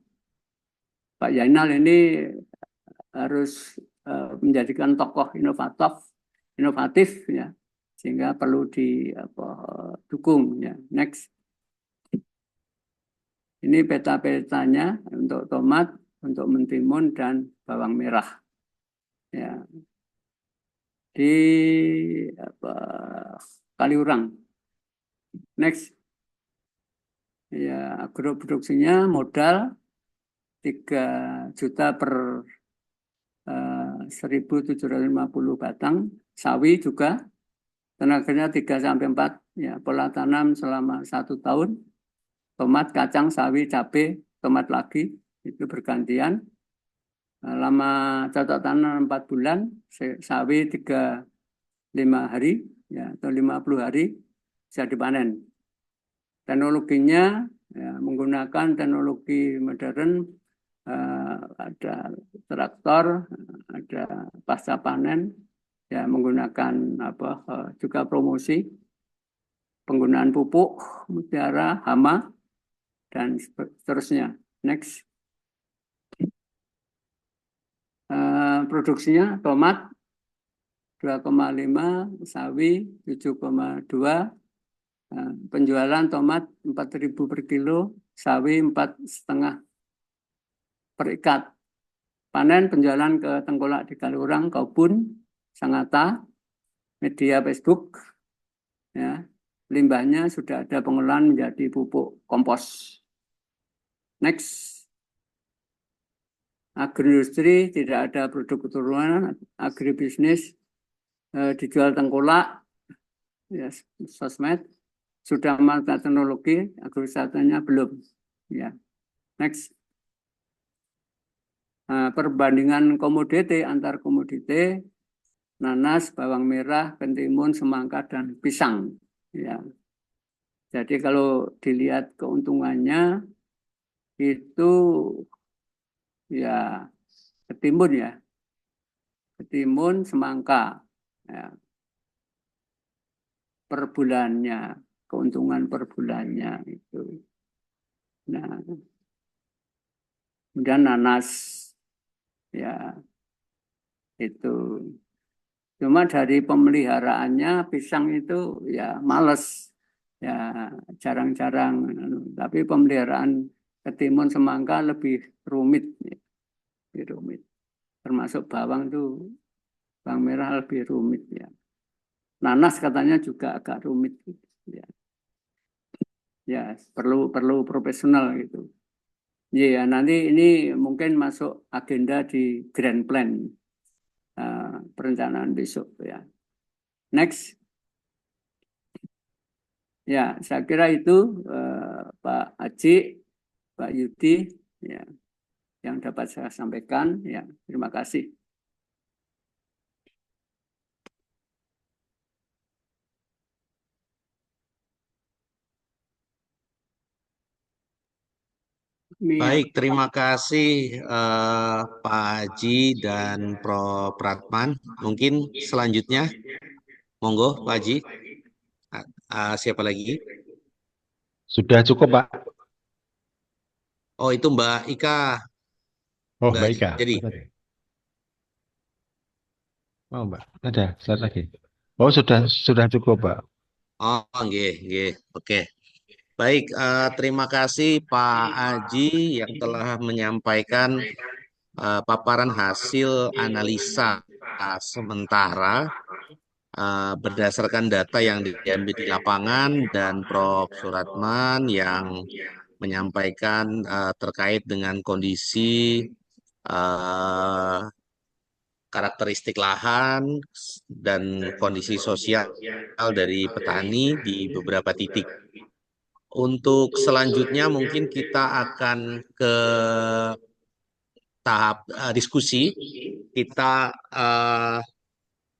Pak Jainal ini harus menjadikan tokoh inovatif, ya, sehingga perlu didukung, ya. Next. Ini peta-petanya untuk tomat, untuk mentimun dan bawang merah, ya. Di Kaliurang. Next. Ya, agroproduksinya modal 3 juta per 1.750 batang, sawi juga, tenaganya 3-4, ya, pola tanam selama 1 tahun, tomat, kacang, sawi, cabai, tomat lagi, itu bergantian. Lama cocok tanam 4 bulan, sawi 35 hari, ya, atau 50 hari bisa dipanen. Teknologinya, ya, menggunakan teknologi modern, ada traktor, ada pasca panen, ya, menggunakan juga promosi, penggunaan pupuk, mutiara, hama, dan seterusnya. Next. Produksinya tomat 2,5, sawi 7,2, penjualan tomat 4.000 per kilo, sawi 4,5 per ikat. Panen penjualan ke Tengkulak di Kaliurang, Kaubun, Sangatta, media Facebook, ya, limbahnya sudah ada pengolahan menjadi pupuk kompos. Next, agroindustri tidak ada produk keturunan, agribisnis dijual tengkulak, ya, sosmed sudah manfaat teknologi, agrowisatanya belum. Ya, next. Perbandingan komoditi antar komoditi, nanas, bawang merah, kentimun, semangka, dan pisang. Ya. Jadi kalau dilihat keuntungannya itu ya ketimun ya, ketimun, semangka. Ya. Per bulannya, keuntungan per bulannya itu. Nah, kemudian nanas, ya itu. Cuma dari pemeliharaannya pisang itu ya males, ya jarang-jarang. Tapi pemeliharaan ketimun semangka lebih rumit, ya. Lebih rumit. Termasuk bawang tuh, bawang merah lebih rumit ya. Nanas katanya juga agak rumit, ya. Ya perlu profesional gitu. Ya nanti ini mungkin masuk agenda di grand plan perencanaan besok ya. Next. Ya, saya kira itu Pak Aji, Pak Yudi, ya, yang dapat saya sampaikan. Ya, terima kasih. Baik, terima kasih Pak Haji dan Prof. Pratman. Mungkin selanjutnya, monggo Pak Haji. Siapa lagi? Sudah cukup, Pak. Oh, itu Mbak Ika. Oh, Nggak Mbak Ika. jadi. Oh, Mbak. Ada, satu lagi. Oh, sudah cukup, Pak. Oh, nggih. Oke. Baik, terima kasih Pak Haji yang telah menyampaikan paparan hasil analisa sementara berdasarkan data yang diambil di lapangan dan Prof. Suratman yang menyampaikan terkait dengan kondisi uh, karakteristik lahan dan kondisi sosial dari petani di beberapa titik. Untuk selanjutnya mungkin kita akan ke tahap diskusi. Kita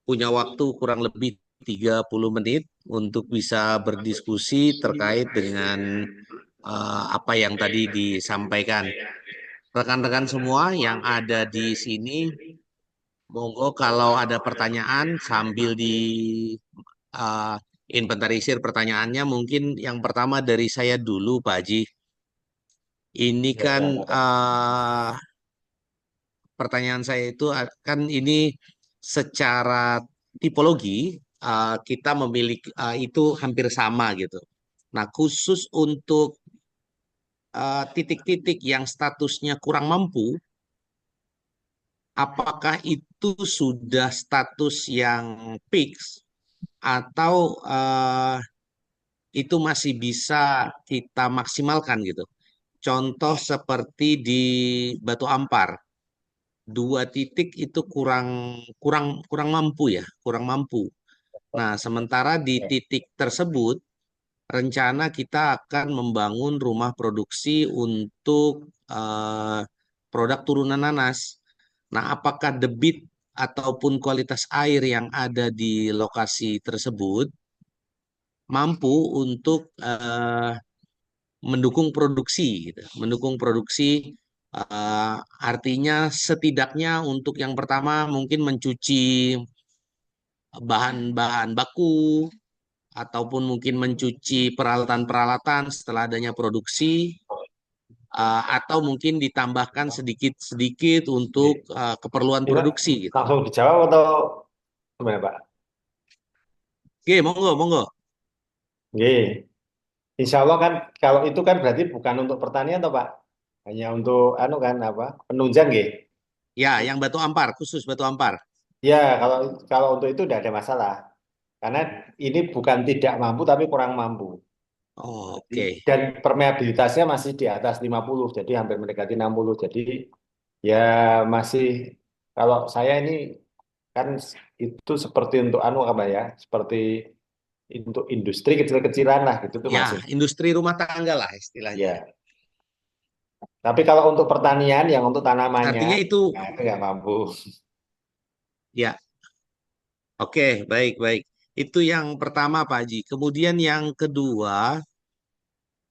punya waktu kurang lebih 30 menit untuk bisa berdiskusi terkait dengan apa yang tadi disampaikan. Rekan-rekan semua yang ada di sini, monggo kalau ada pertanyaan sambil di uh, inventarisir pertanyaannya, mungkin yang pertama dari saya dulu, Pak Haji. Ini kan pertanyaan saya itu kan ini secara tipologi kita memiliki itu hampir sama gitu. Nah, khusus untuk titik-titik yang statusnya kurang mampu, apakah itu sudah status yang fix atau itu masih bisa kita maksimalkan gitu. Contoh seperti di Batu Ampar, 2 titik itu kurang mampu ya, kurang mampu. Nah, sementara di titik tersebut rencana kita akan membangun rumah produksi untuk produk turunan nanas. Nah, apakah debit ataupun kualitas air yang ada di lokasi tersebut mampu untuk mendukung produksi, gitu. Mendukung produksi artinya setidaknya untuk yang pertama mungkin mencuci bahan-bahan baku ataupun mungkin mencuci peralatan-peralatan setelah adanya produksi atau mungkin ditambahkan sedikit-sedikit untuk keperluan produksi gitu. Langsung dijawab atau gimana, Pak? Oke, monggo. Oke. Insya Allah kan kalau itu kan berarti bukan untuk pertanian toh Pak, hanya untuk penunjang nggih. Ya, yang Batu Ampar, khusus Batu Ampar. Ya kalau untuk itu tidak ada masalah. Karena ini bukan tidak mampu tapi kurang mampu. Oke. Dan permeabilitasnya masih di atas 50, jadi hampir mendekati 60. Jadi ya masih, kalau saya ini kan itu seperti untuk anu apa ya, seperti untuk industri kecil-kecilan lah gitu tuh Ya, masih. industri rumah tangga lah istilahnya. Ya. Tapi kalau untuk pertanian yang untuk Artinya tanamannya, itu, nah itu nggak mampu. ya, oke, baik, baik. Itu yang pertama, Pak Haji. Kemudian yang kedua,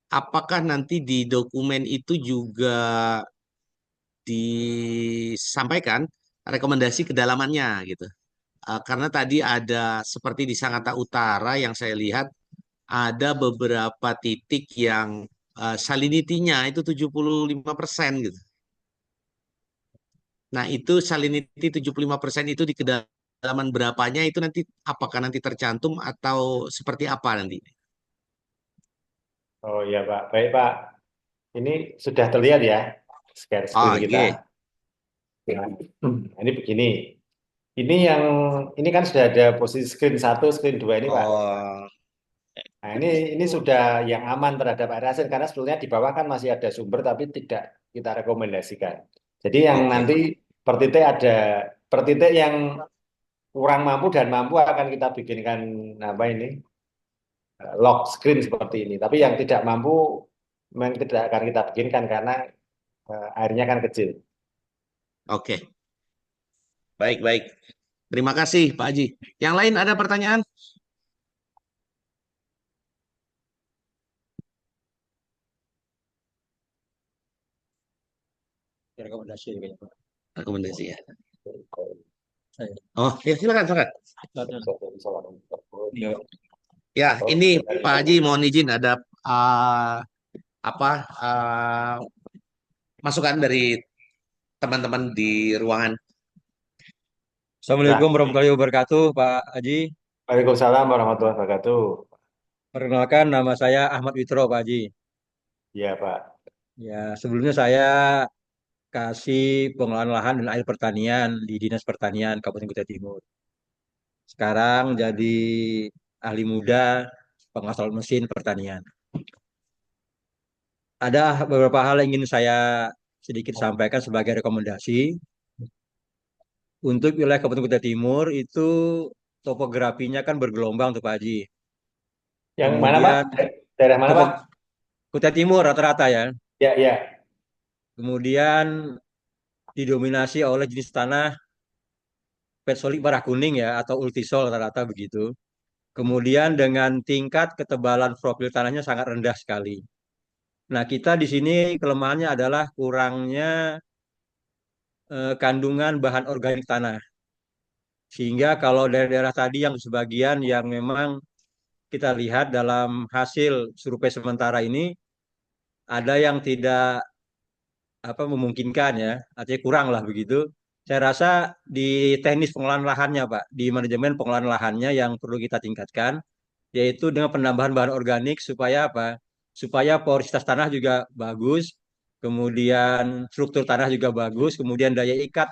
apakah nanti di dokumen itu juga disampaikan rekomendasi kedalamannya gitu? Karena tadi ada seperti di Sangatta Utara yang saya lihat ada beberapa titik yang salinity-nya itu 75% gitu. Nah, itu salinity 75% itu di kedalaman berapanya itu nanti apakah nanti tercantum atau seperti apa nanti? Oh iya Pak, baik Pak. Ini sudah terlihat ya share screen Oh, kita. iya. Nah, ini begini. Ini kan sudah ada posisi screen 1, screen 2 ini Pak. Oh, Nah, ini sudah yang aman terhadap air asin karena sebetulnya di bawah kan masih ada sumber tapi tidak kita rekomendasikan. Jadi yang oke. nanti per titik yang kurang mampu dan mampu akan kita bikinkan apa ini lock screen seperti ini. Tapi yang tidak mampu memang tidak akan kita bikinkan karena airnya kan kecil. Oke. Baik, baik. Terima kasih, Pak Haji. Yang lain ada pertanyaan? Rekomendasi kayaknya Pak. Rekomendasi ya. Saya. Oh, ya silakan, silakan. Iya. Ya, ini Pak Haji mohon izin ada apa masukan dari teman-teman di ruangan. Assalamualaikum warahmatullahi wabarakatuh, Pak Haji. Waalaikumsalam warahmatullahi wabarakatuh. Perkenalkan, nama saya Ahmad Witro, Pak Haji. Iya Pak. Ya, sebelumnya saya kasih pengelolaan lahan dan air pertanian di Dinas Pertanian Kabupaten Kutai Timur. Sekarang jadi ahli muda pengasal mesin pertanian. Ada beberapa hal yang ingin saya sedikit sampaikan sebagai rekomendasi. Untuk wilayah Kabupaten Kutai Timur itu topografinya kan bergelombang tuh Pak Haji. Yang mana Pak? Kemudian Daerah mana Pak? Kutai Timur rata-rata ya. Ya, ya. Kemudian didominasi oleh jenis tanah petsolik merah kuning ya atau ultisol rata-rata begitu. Kemudian dengan tingkat ketebalan profil tanahnya sangat rendah sekali. Nah, kita di sini kelemahannya adalah kurangnya kandungan bahan organik tanah. Sehingga kalau daerah-daerah tadi yang sebagian yang memang kita lihat dalam hasil survei sementara ini ada yang tidak memungkinkan ya, artinya kurang lah begitu. Saya rasa di teknis pengelolaan lahannya, Pak, di manajemen pengelolaan lahannya yang perlu kita tingkatkan, yaitu dengan penambahan bahan organik supaya apa? Supaya porositas tanah juga bagus, kemudian struktur tanah juga bagus, kemudian daya ikat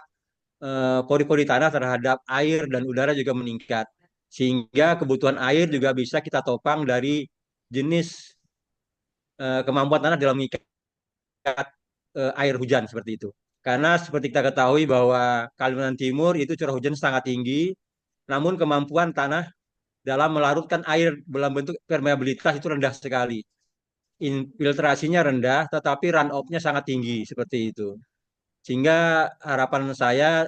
pori-pori tanah terhadap air dan udara juga meningkat. Sehingga kebutuhan air juga bisa kita topang dari jenis kemampuan tanah dalam mengikat air hujan seperti itu. Karena seperti kita ketahui bahwa Kalimantan Timur itu curah hujan sangat tinggi, namun kemampuan tanah dalam melarutkan air dalam bentuk permeabilitas itu rendah sekali. Infiltrasinya rendah, tetapi run off-nya sangat tinggi seperti itu. Sehingga harapan saya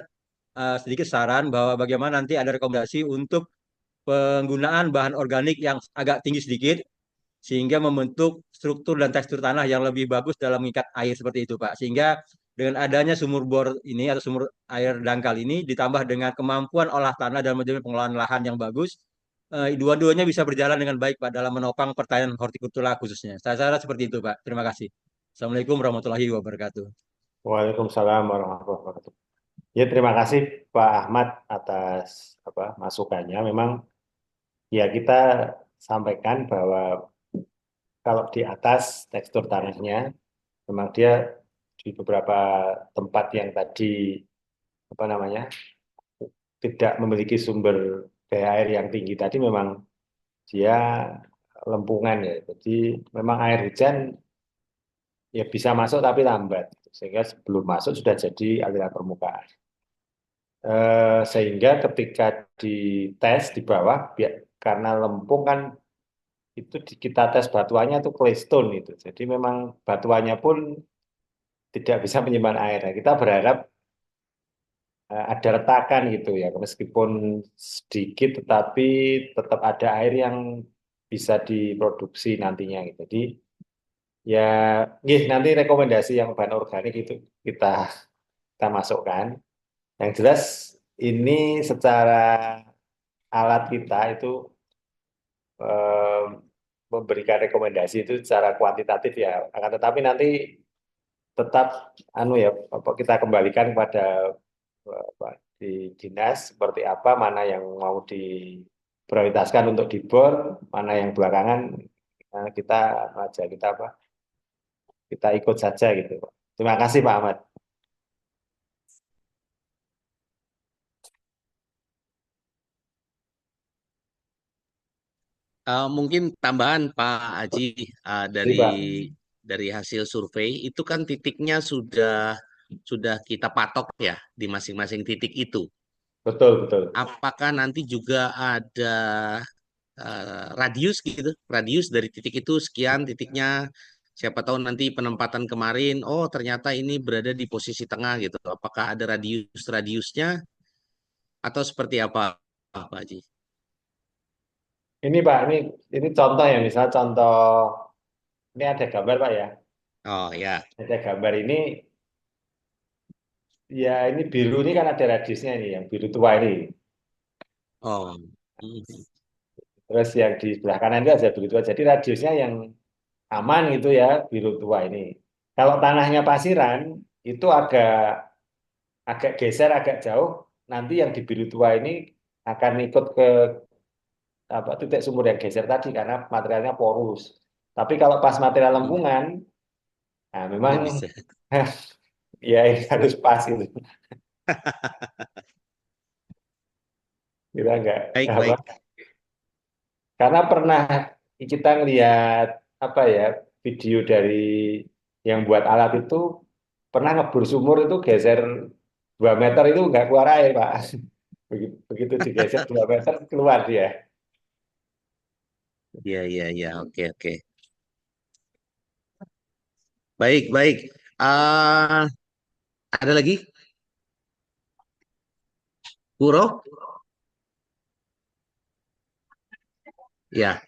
sedikit saran bahwa bagaimana nanti ada rekomendasi untuk penggunaan bahan organik yang agak tinggi sedikit sehingga membentuk struktur dan tekstur tanah yang lebih bagus dalam mengikat air seperti itu Pak. Sehingga dengan adanya sumur bor ini atau sumur air dangkal ini ditambah dengan kemampuan olah tanah dan manajemen pengelolaan lahan yang bagus, dua-duanya bisa berjalan dengan baik Pak dalam menopang pertanian hortikultura khususnya. Saya rasa seperti itu Pak. Terima kasih. Assalamualaikum warahmatullahi wabarakatuh. Waalaikumsalam warahmatullahi wabarakatuh. Ya, terima kasih Pak Ahmad atas masukannya. Memang ya kita sampaikan bahwa kalau di atas tekstur tanahnya memang dia di beberapa tempat yang tadi tidak memiliki sumber daya air yang tinggi tadi memang dia lempungan ya. Jadi memang air hujan ya bisa masuk tapi lambat. Sehingga sebelum masuk sudah jadi aliran permukaan. Sehingga ketika dites di bawah, karena lempung kan itu kita tes batuannya itu claystone itu. Jadi memang batuannya pun tidak bisa menyimpan air. Nah, kita berharap ada retakan gitu ya, meskipun sedikit tetapi tetap ada air yang bisa diproduksi nantinya gitu. Jadi ya, nanti rekomendasi yang bahan organik itu kita kita masukkan. Yang jelas ini secara alat kita itu eh, memberikan rekomendasi itu secara kuantitatif ya. Akan tetapi nanti tetap ya kita kembalikan kepada apa, di dinas seperti apa, mana yang mau diprioritaskan untuk dibor, mana yang belakangan kita aja kita kita ikut saja gitu. Terima kasih Pak Ahmad. Mungkin tambahan Pak Haji, Jadi Pak, dari hasil survei itu kan titiknya sudah kita patok ya di masing-masing titik itu. betul betul. Apakah nanti juga ada radius gitu, radius dari titik itu sekian titiknya. Siapa tahu nanti penempatan kemarin, oh ternyata ini berada di posisi tengah gitu. Apakah ada radiusnya atau seperti apa, Pak Haji? Ini Pak, ini contoh ya, misal contoh ini ada gambar Pak ya. Oh ya, Ada gambar ini, ya ini biru ini kan ada radiusnya ini, yang biru tua ini. oh, hmm, Terus yang di sebelah kanan itu ada biru tua. Jadi radiusnya yang aman gitu ya, biru tua ini. Kalau tanahnya pasiran, itu agak agak geser, agak jauh. Nanti yang di biru tua ini akan ikut ke apa titik sumur yang geser tadi karena materialnya porus. Tapi kalau pas material hmm, lempungan, nah memang nggak bisa. ya ini harus pas gitu. Kita enggak Baik, apa? baik. Karena pernah kita ngelihat apa ya video dari yang buat alat itu pernah ngebor sumur itu geser 2 meter itu nggak keluar air Pak. Begitu digeser 2 meter keluar dia. Iya, iya, iya. Oke, oke. Baik, baik. Ah, ada lagi? Puro? Ya.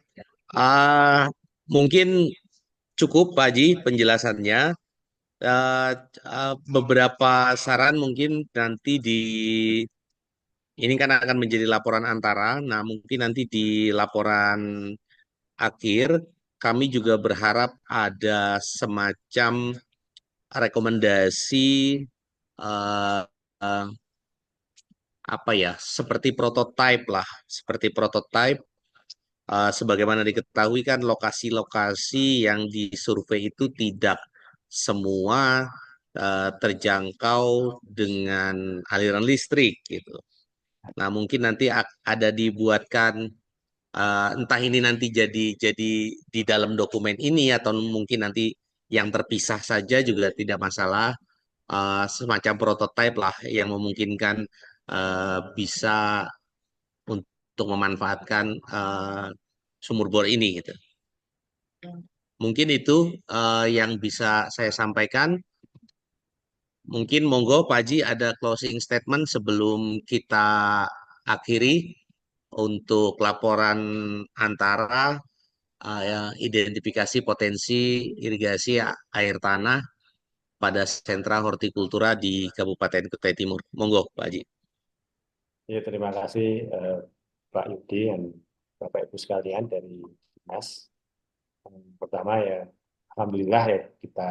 Ah, mungkin cukup, Pak Haji, penjelasannya. Ah, beberapa saran mungkin nanti ini kan akan menjadi laporan antara. Nah, mungkin nanti di laporan akhir kami juga berharap ada semacam rekomendasi eh, eh, apa ya, seperti prototipe lah, seperti prototipe. Sebagaimana diketahui kan lokasi-lokasi yang disurvei itu tidak semua terjangkau dengan aliran listrik gitu. Nah, mungkin nanti ada dibuatkan entah ini nanti jadi di dalam dokumen ini atau mungkin nanti yang terpisah saja juga tidak masalah. Semacam prototipe lah yang memungkinkan bisa untuk memanfaatkan sumur bor ini gitu. Mungkin itu yang bisa saya sampaikan. Mungkin monggo Pak Haji ada closing statement sebelum kita akhiri untuk laporan antara ya, identifikasi potensi irigasi air tanah pada sentra hortikultura di Kabupaten Kutai Timur. Monggo Pak Haji. Ya, terima kasih Pak Yudi dan Bapak Ibu sekalian dari Dinas. Pertama ya, alhamdulillah ya kita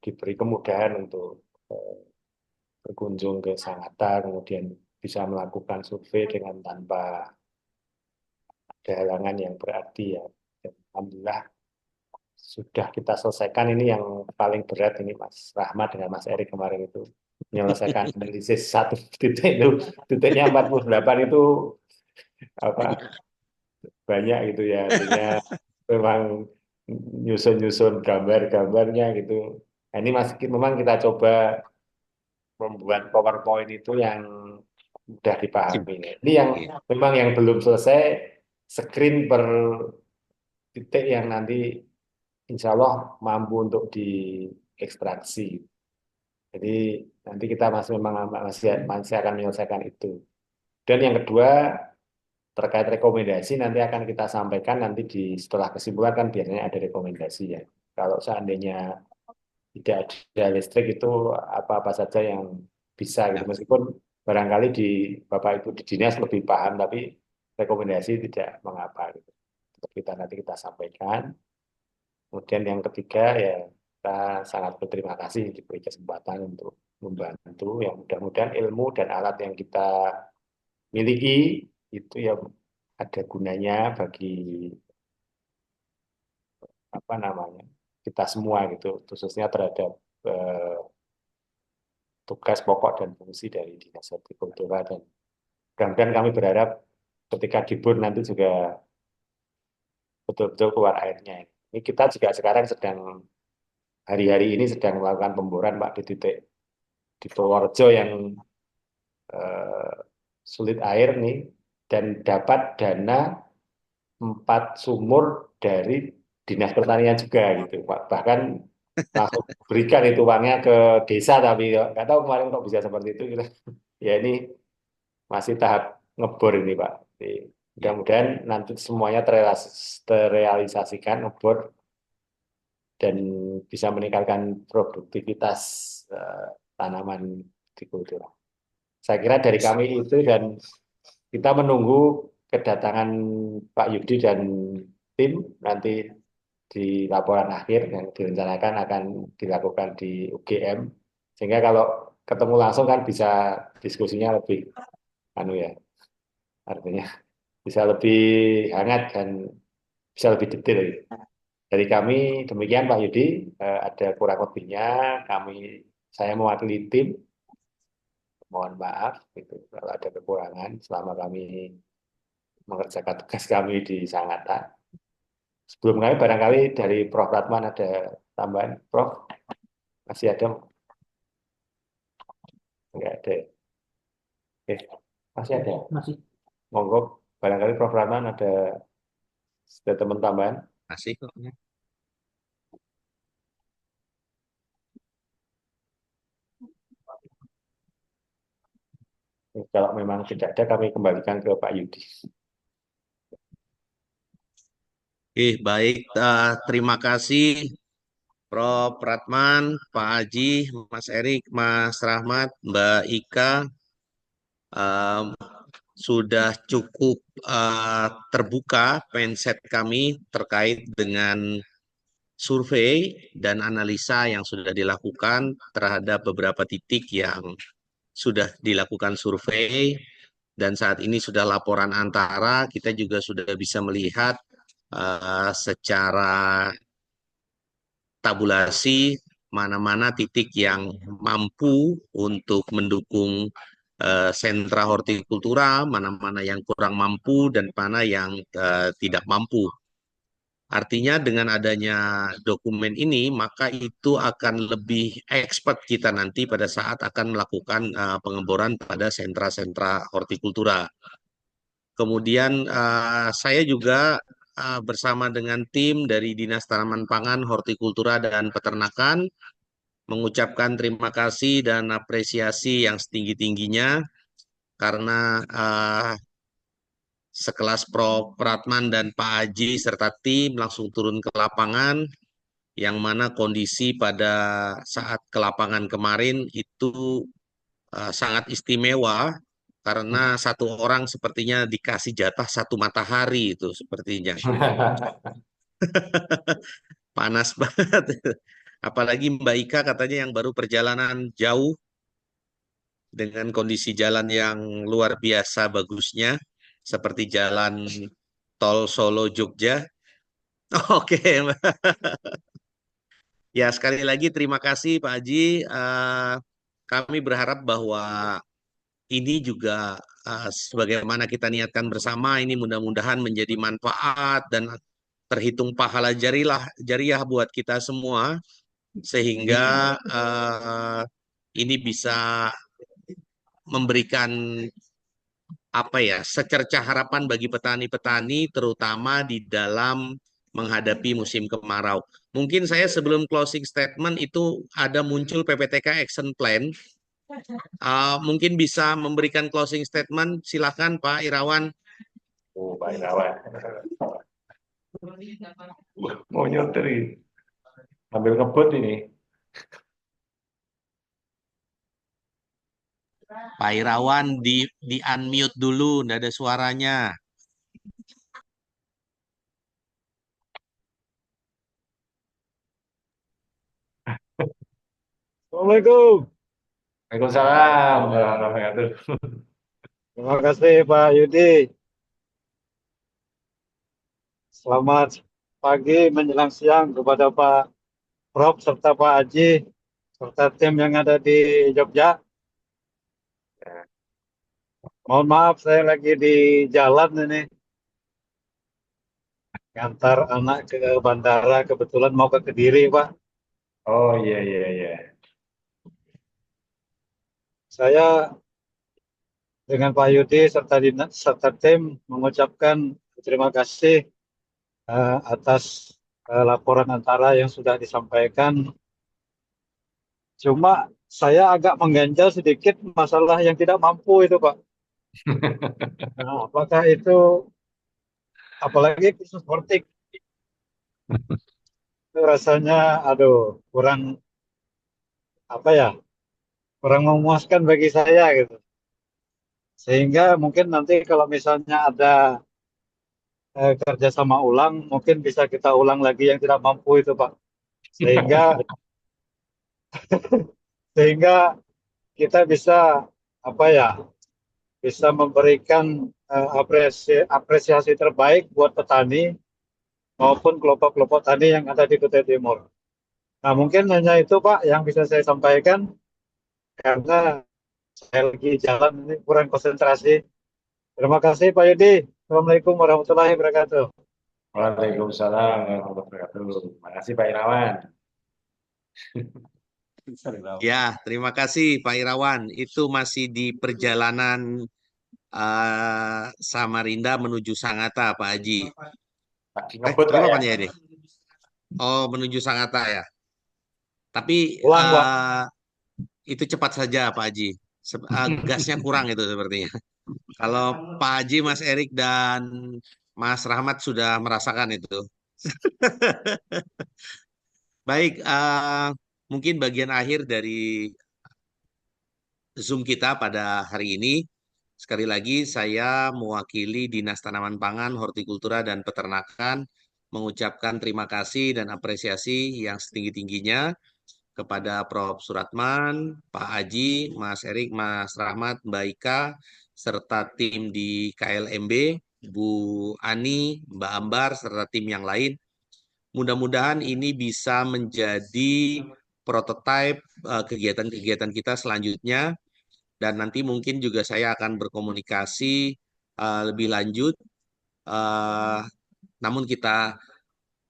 diberi kemudahan untuk eh, berkunjung ke Sangatta, kemudian bisa melakukan survei dengan tanpa ada halangan yang berarti ya. Dan alhamdulillah sudah kita selesaikan ini yang paling berat ini Mas Rahmat dengan Mas Erik kemarin itu. menyelesaikan analisis satu titik itu, titiknya 48 itu apa banyak gitu ya, artinya memang nyusun-nyusun gambar-gambarnya gitu. Nah, ini masih memang kita coba membuat PowerPoint itu yang mudah dipahami. Ini yang Iya. memang yang belum selesai, screen per titik yang nanti insya Allah mampu untuk diekstraksi. Jadi nanti kita masih akan menyelesaikan itu. Dan yang kedua terkait rekomendasi nanti akan kita sampaikan nanti setelah kesimpulan kan biasanya ada rekomendasi ya. Kalau seandainya tidak ada listrik itu apa-apa saja yang bisa gitu. Ya. Meskipun barangkali di Bapak Ibu di dinas lebih paham, tapi rekomendasi tidak mengapa gitu. Untuk kita nanti kita sampaikan. Kemudian yang ketiga ya kita sangat berterima kasih diberi kesempatan untuk membantu yang mudah-mudahan ilmu dan alat yang kita miliki itu ya ada gunanya bagi apa namanya kita semua gitu, khususnya terhadap eh, tugas pokok dan fungsi dari Dinas Hortikultura dan mudah-mudahan kami berharap ketika dibur nanti juga betul-betul keluar airnya. Ini kita juga sekarang sedang hari-hari ini sedang melakukan pemboran Pak di titik di Purworejo yang eh, sulit air nih dan dapat dana 4 sumur dari Dinas Pertanian juga gitu Pak. Bahkan langsung berikan itu uangnya ke desa tapi nggak tahu kemarin kok bisa seperti itu gitu. Ya ini masih tahap ngebor ini Pak. Jadi, Ya. mudah-mudahan nanti semuanya terrealisasikan ngebor dan bisa meningkatkan produktivitas eh, tanaman di kultur. Saya kira dari kami itu dan kita menunggu kedatangan Pak Yudi dan tim nanti di laporan akhir yang direncanakan akan dilakukan di UGM sehingga kalau ketemu langsung kan bisa diskusinya lebih anu ya artinya bisa lebih hangat dan bisa lebih detail. Dari kami demikian Pak Yudi, ada kurang lebihnya kami saya mewakili tim mohon maaf itu kalau ada kekurangan selama kami mengerjakan tugas kami di Sangatta. Sebelum kami barangkali dari Prof. Ratman ada tambahan, Prof. Masih ada? Enggak ada. Oke, masih ada. Masih. Monggo, barangkali Prof. Ratman ada teman tambahan. Asik kok. Kalau memang tidak ada, kami kembalikan ke Pak Yudi. Baik. Terima kasih Prof. Pratman, Pak Haji, Mas Erik, Mas Rahmat, Mbak Ika. Um, sudah cukup terbuka mindset kami terkait dengan survei dan analisa yang sudah dilakukan terhadap beberapa titik yang sudah dilakukan survei dan saat ini sudah laporan antara, kita juga sudah bisa melihat secara tabulasi mana-mana titik yang mampu untuk mendukung sentra hortikultura, mana-mana yang kurang mampu dan mana yang tidak mampu. Artinya dengan adanya dokumen ini, maka itu akan lebih expert kita nanti pada saat akan melakukan pengeboran pada sentra-sentra hortikultura. Kemudian saya juga bersama dengan tim dari Dinas Tanaman Pangan, Hortikultura, dan Peternakan mengucapkan terima kasih dan apresiasi yang setinggi-tingginya karena sekelas Prof. Pratman dan Pak Haji serta tim langsung turun ke lapangan yang mana kondisi pada saat ke lapangan kemarin itu sangat istimewa karena satu orang sepertinya dikasih jatah satu matahari itu sepertinya. Panas banget. Apalagi Mbak Ika katanya yang baru perjalanan jauh dengan kondisi jalan yang luar biasa bagusnya seperti jalan tol Solo Jogja. Oke, Mbak. Ya sekali lagi terima kasih Pak Haji. kami berharap bahwa ini juga sebagaimana kita niatkan bersama, ini mudah-mudahan menjadi manfaat dan terhitung pahala jariah buat kita semua, sehingga ini bisa memberikan apa ya, secercah harapan bagi petani-petani, terutama di dalam menghadapi musim kemarau. Mungkin saya sebelum closing statement itu ada muncul PPTK Action Plan. Mungkin bisa memberikan closing statement. Silakan Pak Irawan. Oh, Pak Irawan. Mau nyonter ini. Sambil ngebut ini. Pak Irawan di unmute dulu, nggak ada suaranya. Assalamualaikum. Waalaikumsalam warahmatullahi wabarakatuh. Terima kasih Pak Yudi. Selamat pagi menjelang siang kepada Pak Prof serta Pak Haji serta tim yang ada di Jogja. Mohon maaf saya lagi di jalan ini ngantar anak ke bandara, kebetulan mau ke Kediri Pak. Oh iya iya iya. Saya dengan Pak Yudi serta tim mengucapkan terima kasih atas laporan antara yang sudah disampaikan. Cuma saya agak mengganjal sedikit masalah yang tidak mampu itu, Pak. Nah, apakah itu, apalagi khusus hortik, itu rasanya, aduh, kurang apa ya, kurang memuaskan bagi saya gitu. Sehingga mungkin nanti kalau misalnya ada kerjasama ulang, mungkin bisa kita ulang lagi yang tidak mampu itu, Pak. Sehingga sehingga kita bisa apa ya, bisa memberikan apresiasi terbaik buat petani maupun kelompok-kelompok tani yang ada di Kutai Timur. Nah, mungkin hanya itu Pak yang bisa saya sampaikan karena saya lagi jalan ini kurang konsentrasi. Terima kasih Pak Yudi. Assalamualaikum warahmatullahi wabarakatuh. Waalaikumsalam warahmatullahi wabarakatuh. Terima kasih Pak Irawan. Ya, terima kasih Pak Irawan. Itu masih di perjalanan Samarinda menuju Sangatta, Pak Haji. Ngebut Pak Gimana ya. Pak Yadi? Oh, menuju Sangatta ya. Tapi Pulang Pak. itu cepat saja Pak Haji. Gasnya kurang itu sepertinya. Kalau Pak Haji, Mas Erik, dan Mas Rahmat sudah merasakan itu. Baik, mungkin bagian akhir dari Zoom kita pada hari ini. Sekali lagi saya mewakili Dinas Tanaman Pangan, Hortikultura, dan Peternakan mengucapkan terima kasih dan apresiasi yang setinggi-tingginya kepada Prof. Suratman, Pak Haji, Mas Erik, Mas Rahmat, Mbak Ika, serta tim di KLMB, Bu Ani, Mbak Ambar, serta tim yang lain. Mudah-mudahan ini bisa menjadi prototipe kegiatan-kegiatan kita selanjutnya, dan nanti mungkin juga saya akan berkomunikasi lebih lanjut. Uh, Namun kita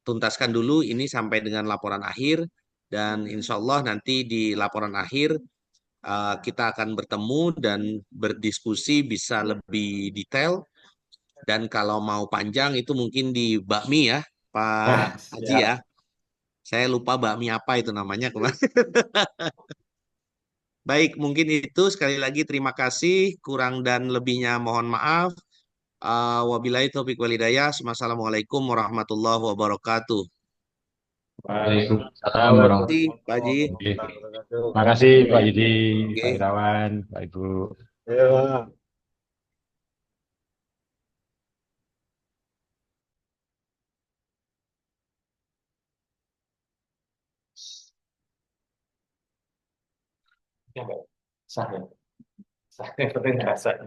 tuntaskan dulu ini sampai dengan laporan akhir, dan insya Allah nanti di laporan akhir kita akan bertemu dan berdiskusi bisa lebih detail, dan kalau mau panjang itu mungkin di bakmi ya Pak Haji ya. Saya lupa bakmi apa itu namanya kemarin. Baik, mungkin itu sekali lagi terima kasih, kurang dan lebihnya mohon maaf. Wabillahi taufiq walhidayah. Wassalamualaikum warahmatullahi wabarakatuh. Waalaikumsalam Terima warahmatullahi kasih, Pak Haji. wabarakatuh. Terima kasih Pak Yudi, Pak Oke. Irawan, Pak Ibu. Ya. Ya, Mbak. Sah ya. Sah. Yang penting nggak sah.